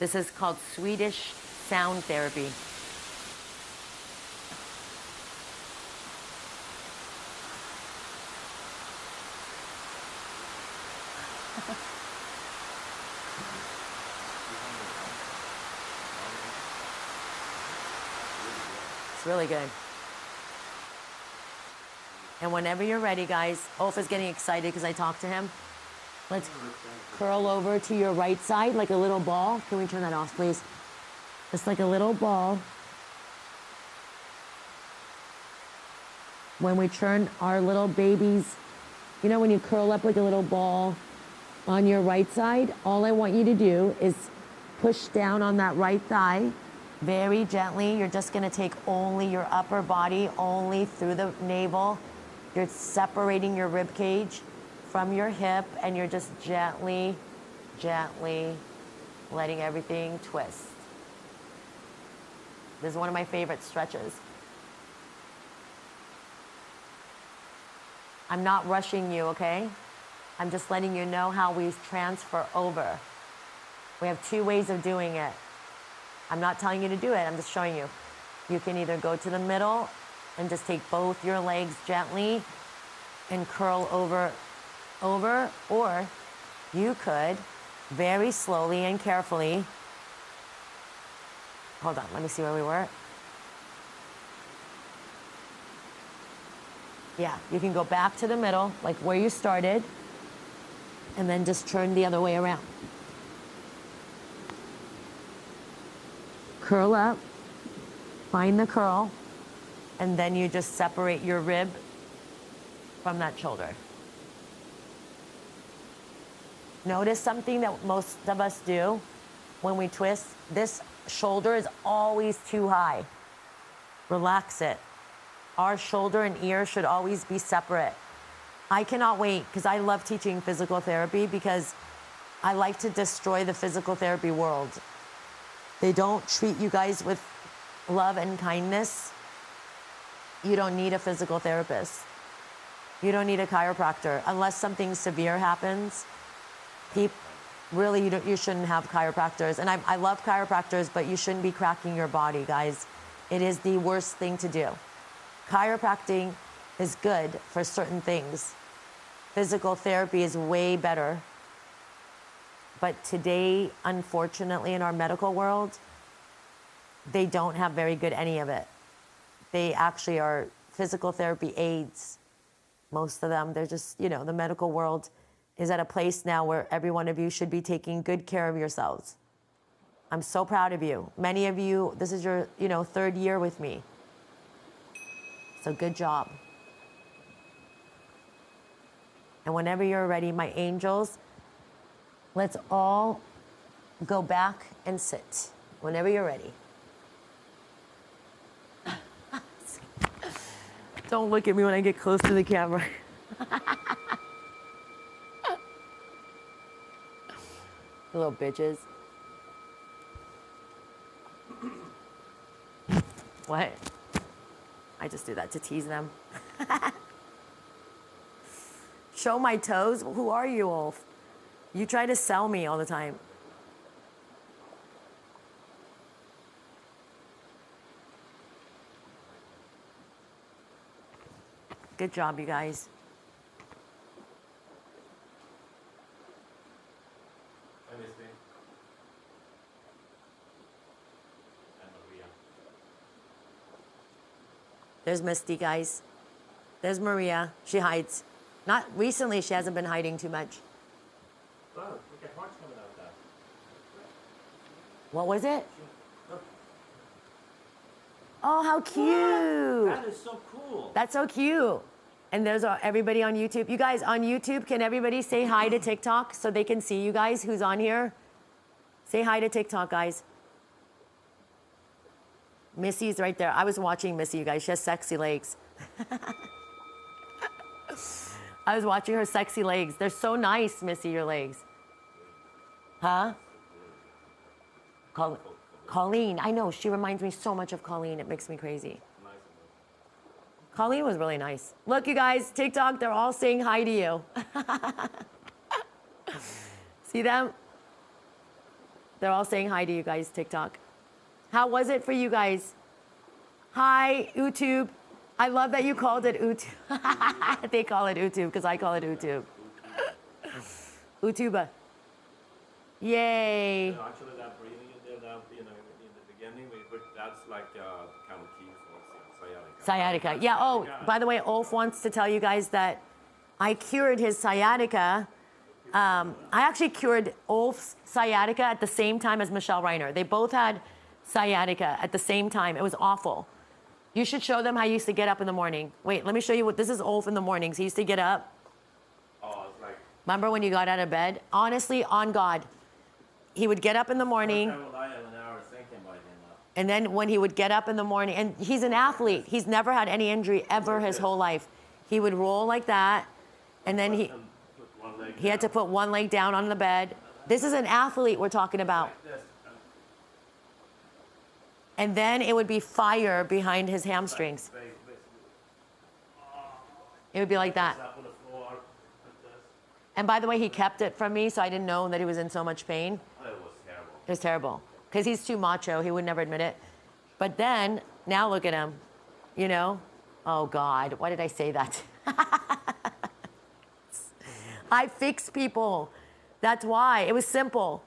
This is called Swedish sound therapy. It's really good. And whenever you're ready, guys, Ulf is getting excited because I talked to him. Let's curl over to your right side like a little ball. Can we turn that off, please? Just like a little ball. When we turn our little babies, you know when you curl up like a little ball on your right side, all I want you to do is push down on that right thigh very gently. You're just gonna take only your upper body, only through the navel. You're separating your rib cage from your hip, and you're just gently, gently letting everything twist. This is one of my favorite stretches. I'm not rushing you, okay? I'm just letting you know how we transfer over. We have two ways of doing it. I'm not telling you to do it, I'm just showing you. You can either go to the middle and just take both your legs gently and curl over, or you could very slowly and carefully, hold on, let me see where we were. Yeah, you can go back to the middle, like where you started, and then just turn the other way around. Curl up, find the curl, and then you just separate your rib from that shoulder. Notice something that most of us do when we twist. This shoulder is always too high. Relax it. Our shoulder and ear should always be separate. I cannot wait because I love teaching physical therapy because I like to destroy the physical therapy world. They don't treat you guys with love and kindness. You don't need a physical therapist. You don't need a chiropractor unless something severe happens. Really, you shouldn't have chiropractors. And I love chiropractors, but you shouldn't be cracking your body, guys. It is the worst thing to do. Chiropractic is good for certain things. Physical therapy is way better. But today, unfortunately, in our medical world, they don't have very good any of it. They actually are physical therapy aides. Most of them, they're just, you know, the medical world is at a place now where every one of you should be taking good care of yourselves. I'm so proud of you. Many of you, this is your, third year with me. So good job. And whenever you're ready, my angels, let's all go back and sit whenever you're ready. Don't look at me when I get close to the camera. Little bitches. What? I just do that to tease them. Show my toes? Who are you, Ulf? You try to sell me all the time. Good job, you guys. I miss me. And Maria. There's Misty, guys. There's Maria. She hides. Not recently, she hasn't been hiding too much. Oh, look at hearts coming out of that. What was it? Look, Oh, how cute. that is so cool. That's so cute. And there's everybody on YouTube. You guys on YouTube, can everybody say hi to TikTok so they can see you guys who's on here? Say hi to TikTok, guys. Missy's right there. I was watching Missy, you guys. She has sexy legs. I was watching her sexy legs. They're so nice, Missy, your legs. Huh? Colleen. I know. She reminds me so much of Colleen. It makes me crazy. Colleen was really nice. Look, you guys, TikTok, they're all saying hi to you. See them? They're all saying hi to you guys, TikTok. How was it for you guys? Hi, YouTube. I love that you called it YouTube. They call it YouTube because I call it YouTube. Utuba. Yay. No, actually, that breathing in there, that in the beginning, that's like kind of key for sciatica. Sciatica. Yeah, oh, by the way, Ulf wants to tell you guys that I cured his sciatica. I actually cured Ulf's sciatica at the same time as Michelle Reiner. They both had sciatica at the same time. It was awful. You should show them how you used to get up in the morning. Wait, let me show you what, this is Ulf in the mornings. He used to get up. Oh, it's like... Remember when you got out of bed? Honestly, on God. He would get up in the morning. And then when he would get up in the morning, and he's an athlete. He's never had any injury ever his whole life. He would roll like that, and then he had to put one leg down on the bed. This is an athlete we're talking about. And then it would be fire behind his hamstrings. It would be like that. And by the way, he kept it from me, so I didn't know that he was in so much pain. It was terrible. It was terrible. Because he's too macho. He would never admit it. But then, now look at him. You know? Oh, God. Why did I say that? I fix people. That's why. It was simple.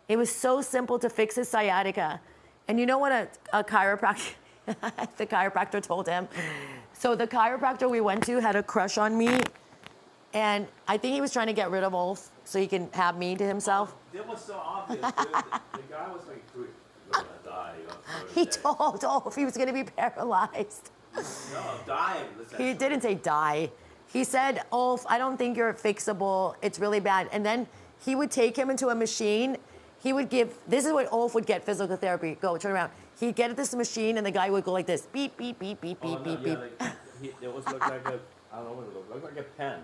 It was so simple to fix his sciatica. And you know what a chiropractor, the chiropractor told him? So the chiropractor we went to had a crush on me. And I think he was trying to get rid of Ulf so he can have me to himself. It was so obvious, dude. The guy was like, you're gonna die. He told Ulf he was going to be paralyzed. No, die. He didn't say die. He said, Ulf, I don't think you're fixable. It's really bad. And then he would take him into a machine. He would give, this is what Ulf would get physical therapy. Go, turn around. He'd get at this machine and the guy would go like this. Beep, beep, beep, beep, beep, beep, beep. It was looked like a, I don't know what it looked like a pen.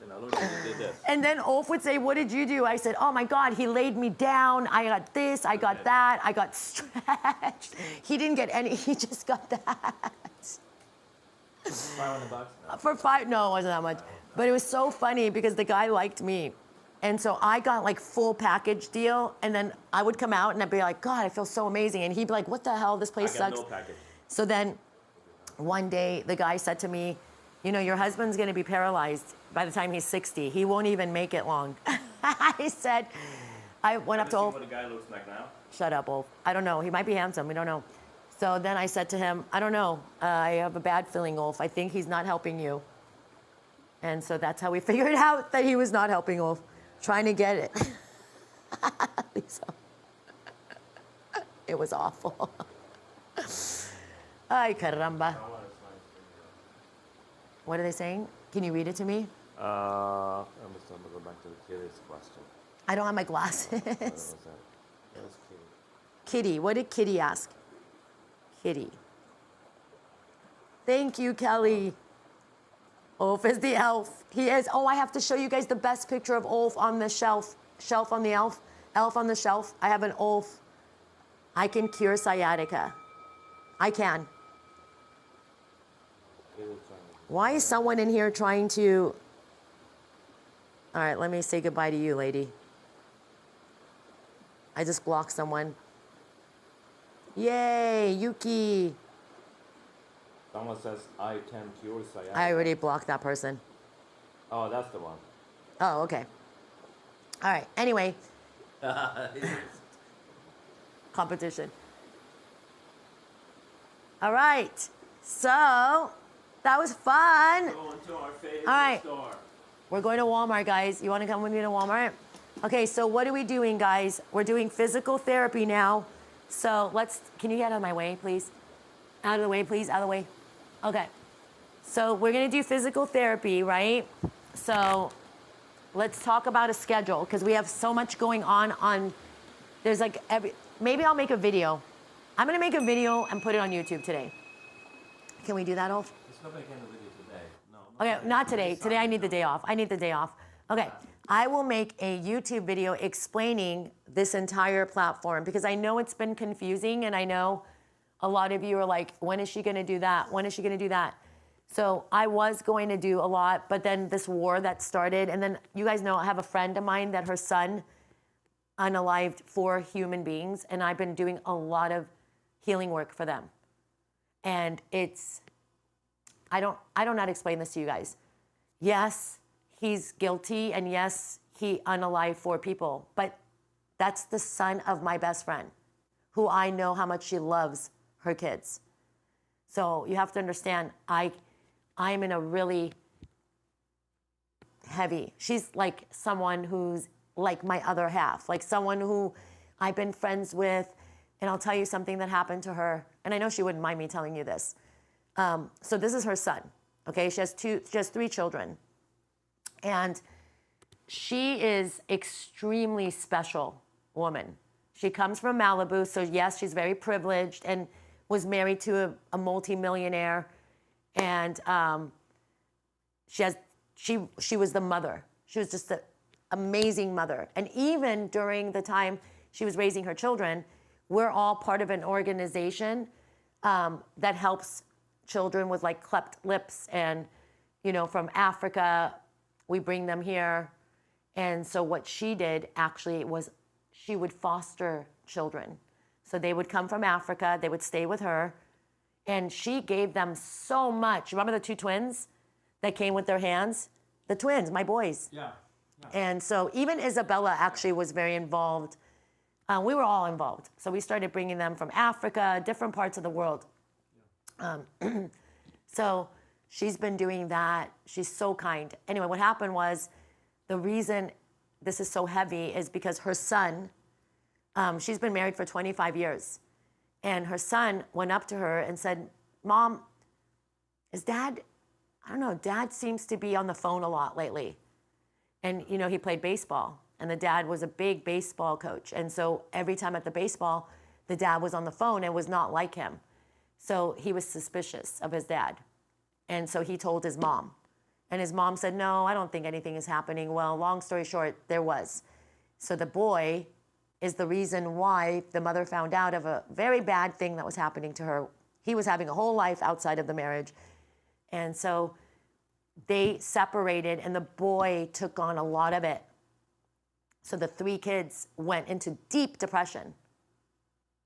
And I looked like he did this. And then Ulf would say, what did you do? I said, oh my God, he laid me down. I got this, I got that, I got stretched. He didn't get any, he just got that. $500? No. For $5, no, it wasn't that much. But it was so funny because the guy liked me. And so I got like full package deal. And then I would come out and I'd be like, God, I feel so amazing. And he'd be like, what the hell, this place sucks. No package. So then one day the guy said to me, you know, your husband's gonna be paralyzed by the time he's 60. He won't even make it long. I said, I went up to Ulf. What a guy looks like now? Shut up, Ulf. I don't know. He might be handsome. We don't know. So then I said to him, I don't know. I have a bad feeling, Ulf. I think he's not helping you. And so that's how we figured out that he was not helping Ulf, trying to get it. It was awful. Ay, caramba. What are they saying? Can you read it to me? I'm just going to go back to the Kitty's question. I don't have my glasses. What was that? That was Kitty. Kitty. What did Kitty ask? Kitty. Thank you, Kelly. Ulf is the elf. He is. Oh, I have to show you guys the best picture of Ulf on the shelf. Shelf on the elf. Elf on the shelf. I have an Ulf. I can cure sciatica. I can. Why is someone in here trying to... All right, let me say goodbye to you, lady. I just blocked someone. Yay, Yuki. Someone says, I can cure sciatica. I already blocked that person. Oh, that's the one. Oh, okay. All right, anyway. Competition. All right, so that was fun. Going to our favorite All right. store. We're going to Walmart, guys. You want to come with me to Walmart? Okay, so what are we doing, guys? We're doing physical therapy now. So can you get out of my way, please? Out of the way, please, out of the way. Okay. So we're going to do physical therapy, right? So let's talk about a schedule because we have so much going on. There's like maybe I'll make a video. I'm going to make a video and put it on YouTube today. Can we do that, Ulf? It's not making a video today. No. Okay, not today. Today I need the day off. I need the day off. Okay, I will make a YouTube video explaining this entire platform because I know it's been confusing and I know a lot of you are like, when is she gonna do that? When is she gonna do that? So I was going to do a lot, but then this war that started, and then you guys know I have a friend of mine that her son unalived 4 human beings, and I've been doing a lot of healing work for them. And I don't know how to explain this to you guys. Yes, he's guilty, and yes, he unalived 4 people. But that's the son of my best friend, who I know how much she loves her kids. So you have to understand, I'm in a really heavy, she's like someone who's like my other half, like someone who I've been friends with. And I'll tell you something that happened to her. And I know she wouldn't mind me telling you this. So this is her son, okay? She has 3 children. And she is extremely special woman. She comes from Malibu, so yes, she's very privileged and was married to a multi-millionaire. And she was the mother. She was just an amazing mother. And even during the time she was raising her children, we're all part of an organization that helps children with like cleft lips and, from Africa, we bring them here. And so what she did actually was she would foster children. So they would come from Africa, they would stay with her, and she gave them so much. Remember the 2 twins that came with their hands? The twins, my boys. Yeah. And so even Isabella actually was very involved. We were all involved. So we started bringing them from Africa, different parts of the world. So she's been doing that. She's so kind. Anyway, what happened was, the reason this is so heavy is because her son, she's been married for 25 years. And her son went up to her and said, Mom, is Dad, I don't know, Dad seems to be on the phone a lot lately. And, he played baseball. And the dad was a big baseball coach. And so every time at the baseball, the dad was on the phone and was not like him. So he was suspicious of his dad. And so he told his mom. And his mom said, no, I don't think anything is happening. Well, long story short, there was. So the boy is the reason why the mother found out of a very bad thing that was happening to her. He was having a whole life outside of the marriage. And so they separated, and the boy took on a lot of it. So the 3 kids went into deep depression.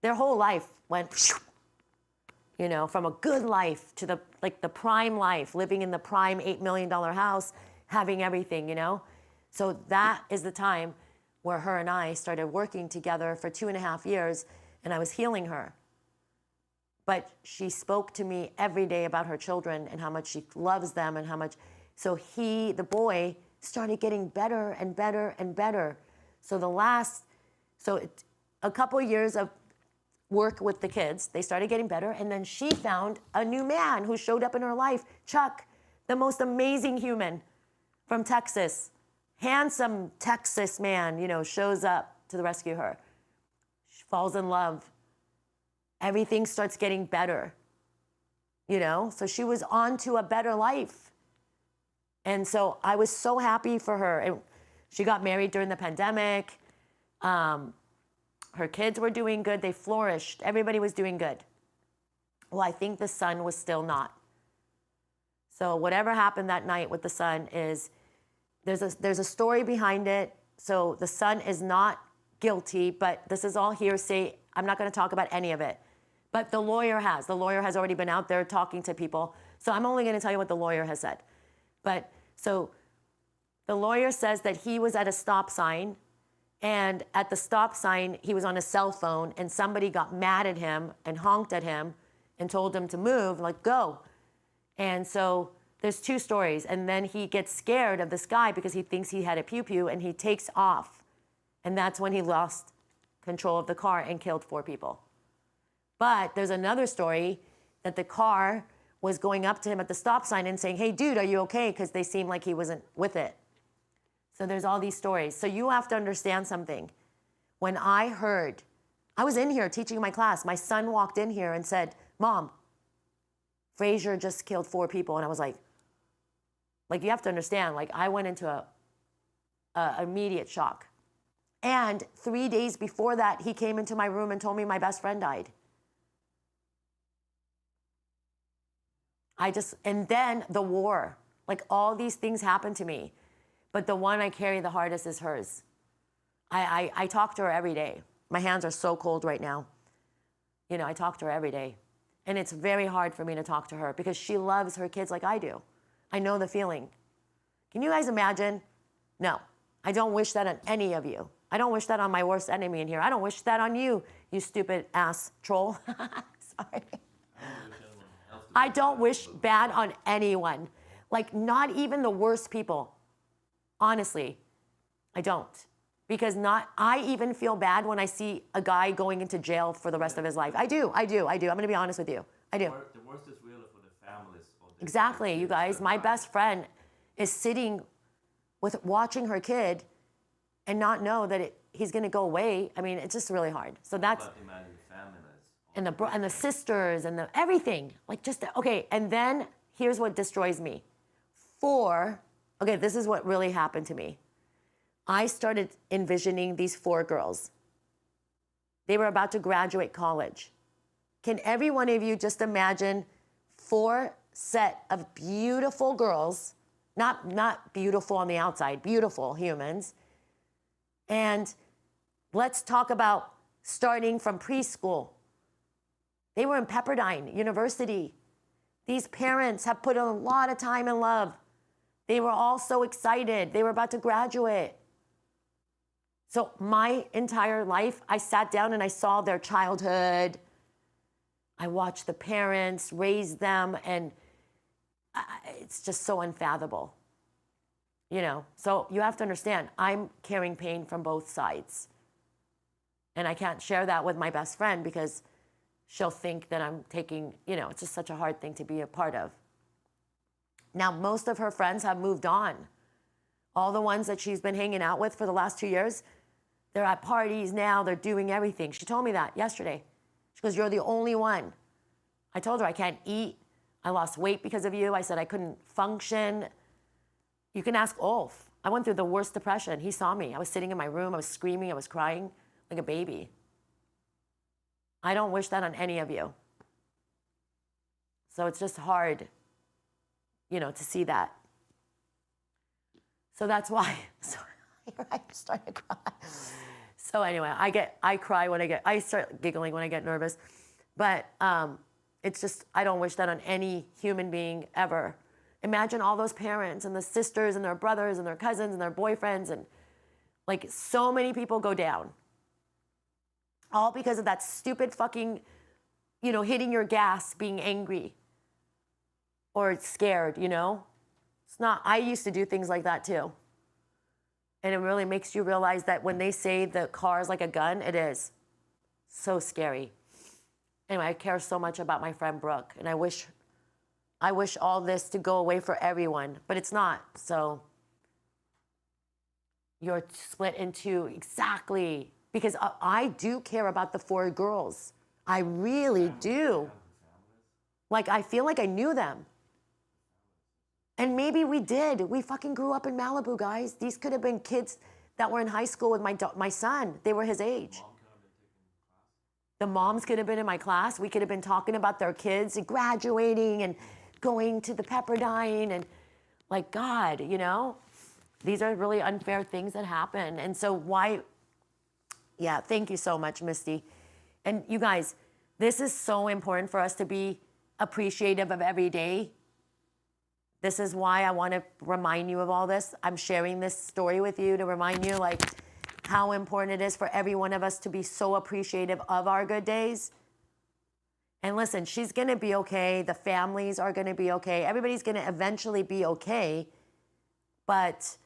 Their whole life went, from a good life to the prime life, living in the prime $8 million house, having everything, So that is the time where her and I started working together for 2.5 years, and I was healing her. But she spoke to me every day about her children and how much she loves them and how much. So the boy, started getting better and better and better. So a couple of years of work with the kids, they started getting better. And then she found a new man who showed up in her life, Chuck, the most amazing human from Texas, handsome Texas man, shows up to rescue her. She falls in love. Everything starts getting better, So she was on to a better life. And so I was so happy for her. And she got married during the pandemic. Her kids were doing good. They flourished. Everybody was doing good. Well, I think the son was still not. So whatever happened that night with the son is, there's a story behind it. So the son is not guilty, but this is all hearsay. I'm not going to talk about any of it. But the lawyer has. The lawyer has already been out there talking to people. So I'm only going to tell you what the lawyer has said. But so the lawyer says that he was at a stop sign, and at the stop sign, he was on a cell phone, and somebody got mad at him and honked at him and told him to move, like, go. And so there's 2 stories. And then he gets scared of this guy because he thinks he had a pew-pew, and he takes off. And that's when he lost control of the car and killed 4 people. But there's another story that the car was going up to him at the stop sign and saying, hey, dude, are you okay? Because they seemed like he wasn't with it. So there's all these stories. So you have to understand something. When I was in here teaching my class. My son walked in here and said, Mom, Frazier just killed 4 people. And I was like, you have to understand, I went into a immediate shock. And 3 days before that, he came into my room and told me my best friend died. And then the war, all these things happened to me. But the one I carry the hardest is hers. I talk to her every day. My hands are so cold right now. I talk to her every day. And it's very hard for me to talk to her because she loves her kids like I do. I know the feeling. Can you guys imagine? No, I don't wish that on any of you. I don't wish that on my worst enemy in here. I don't wish that on you, you stupid ass troll. Sorry. I don't wish bad on anyone. Like, not even the worst people. Honestly, I don't. Because I even feel bad when I see a guy going into jail for the rest of his life. I do. I'm going to be honest with you. I do. The worst is really for the families. Exactly, you guys. My best friend is sitting watching her kid and not know that he's going to go away. I mean, it's just really hard. So that's... And the sisters and the everything. Like, just, okay, and then here's what destroys me. Okay, this is what really happened to me. I started envisioning these 4 girls. They were about to graduate college. Can every one of you just imagine 4 set of beautiful girls, not beautiful on the outside, beautiful humans. And let's talk about starting from preschool. They were in Pepperdine University. These parents have put in a lot of time and love. They were all so excited. They were about to graduate. So my entire life, I sat down and I saw their childhood. I watched the parents raise them, and it's just so unfathomable. You know, so you have to understand, I'm carrying pain from both sides. And I can't share that with my best friend because she'll think that I'm taking, you know, it's just such a hard thing to be a part of. Now, most of her friends have moved on. All the ones that she's been hanging out with for the last 2 years, they're at parties now, they're doing everything. She told me that yesterday. She goes, you're the only one. I told her I can't eat. I lost weight because of you. I said I couldn't function. You can ask Ulf. I went through the worst depression. He saw me. I was sitting in my room. I was screaming. I was crying like a baby. I don't wish that on any of you. So it's just hard, you know, to see that. So that's why. I started to cry. So anyway, I cry when I start giggling when I get nervous. But it's just, I don't wish that on any human being ever. Imagine all those parents and the sisters and their brothers and their cousins and their boyfriends, and like so many people go down. All because of that stupid fucking, you know, hitting your gas, being angry or scared, you know? It's not, I used to do things like that too. And it really makes you realize that when they say the car is like a gun, it is. So scary. Anyway, I care so much about my friend Brooke, and I wish all this to go away for everyone, but it's not. So you're split into exactly, because I do care about the 4 girls. I really do. Like, I feel like I knew them. And maybe we did. We fucking grew up in Malibu, guys. These could have been kids that were in high school with my son. They were his age. The moms could have been in my class. We could have been talking about their kids and graduating and going to the Pepperdine, and like, God, you know, these are really unfair things that happen. And so yeah, thank you so much, Misty. And you guys, this is so important for us to be appreciative of every day. This is why I want to remind you of all this. I'm sharing this story with you to remind you, like, how important it is for every one of us to be so appreciative of our good days. And listen, she's going to be okay. The families are going to be okay. Everybody's going to eventually be okay. But,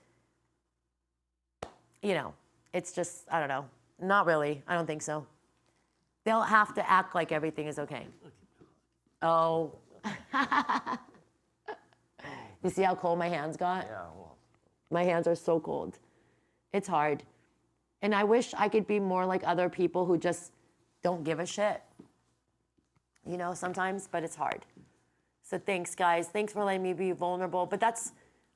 you know, it's just, I don't know. Not really. I don't think so. They'll have to act like everything is okay. Oh. You see how cold my hands got? Yeah, well. My hands are so cold. It's hard. And I wish I could be more like other people who just don't give a shit. You know, sometimes, but it's hard. So thanks, guys. Thanks for letting me be vulnerable. But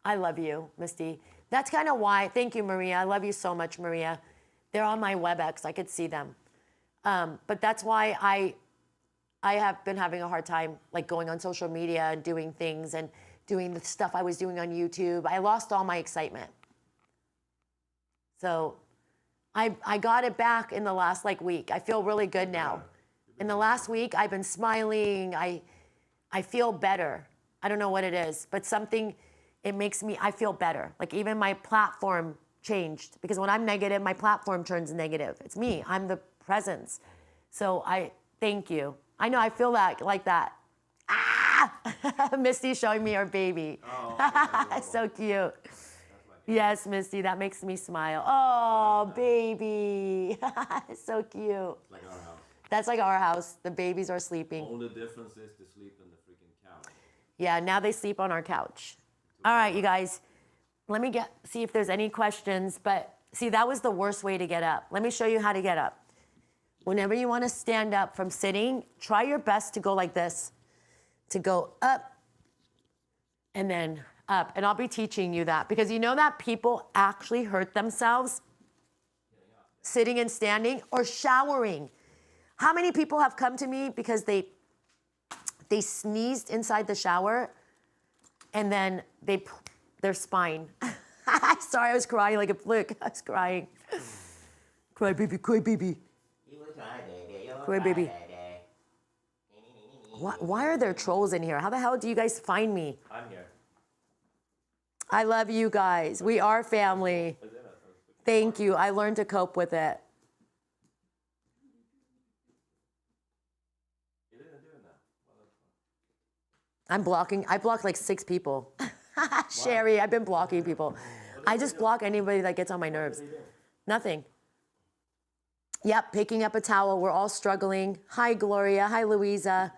I love you, Misty. That's kind of why, thank you, Maria. I love you so much, Maria. They're on my WebEx. I could see them. But that's why I have been having a hard time, like, going on social media and doing things and doing the stuff I was doing on YouTube. I lost all my excitement. So I got it back in the last, like, week. I feel really good now. In the last week, I've been smiling. I feel better. I don't know what it is, but something, it makes me, I feel better. Like, even my platform changed because when I'm negative, my platform turns negative. It's me. I'm the presence. So I thank you. I know I feel that like that. Ah! Misty showing me her baby. Oh, So cute. Yes, Misty, that makes me smile. Oh, baby. So cute. like our house. That's like our house. The babies are sleeping. Only difference is they sleep in the freaking couch. Yeah, now they sleep on our couch. All right, you guys. Let me see if there's any questions. But see, that was the worst way to get up. Let me show you how to get up. Whenever you want to stand up from sitting, try your best to go like this. To go up and then up. And I'll be teaching you that because you know that people actually hurt themselves sitting and standing or showering. How many people have come to me because they sneezed inside the shower and then their spine. Sorry, I was crying like a flick. I was crying. Cry baby, cry baby. Cry baby. Why are there trolls in here? How the hell do you guys find me? I'm here. I love you guys. We are family. Thank you. I learned to cope with it. You didn't do it now. I'm blocking. I blocked like 6 people. Sherry, I've been blocking people. I just block anybody that gets on my nerves. Nothing. Yep, picking up a towel. We're all struggling. Hi, Gloria. Hi, Louisa.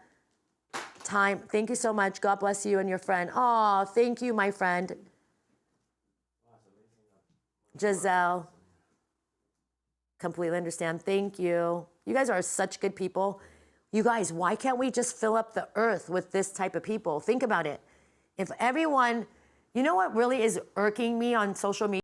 Time. Thank you so much. God bless you and your friend. Oh, thank you, my friend. Giselle. Completely understand. Thank you. You guys are such good people. You guys, why can't we just fill up the earth with this type of people? Think about it. If everyone, you know what really is irking me on social media?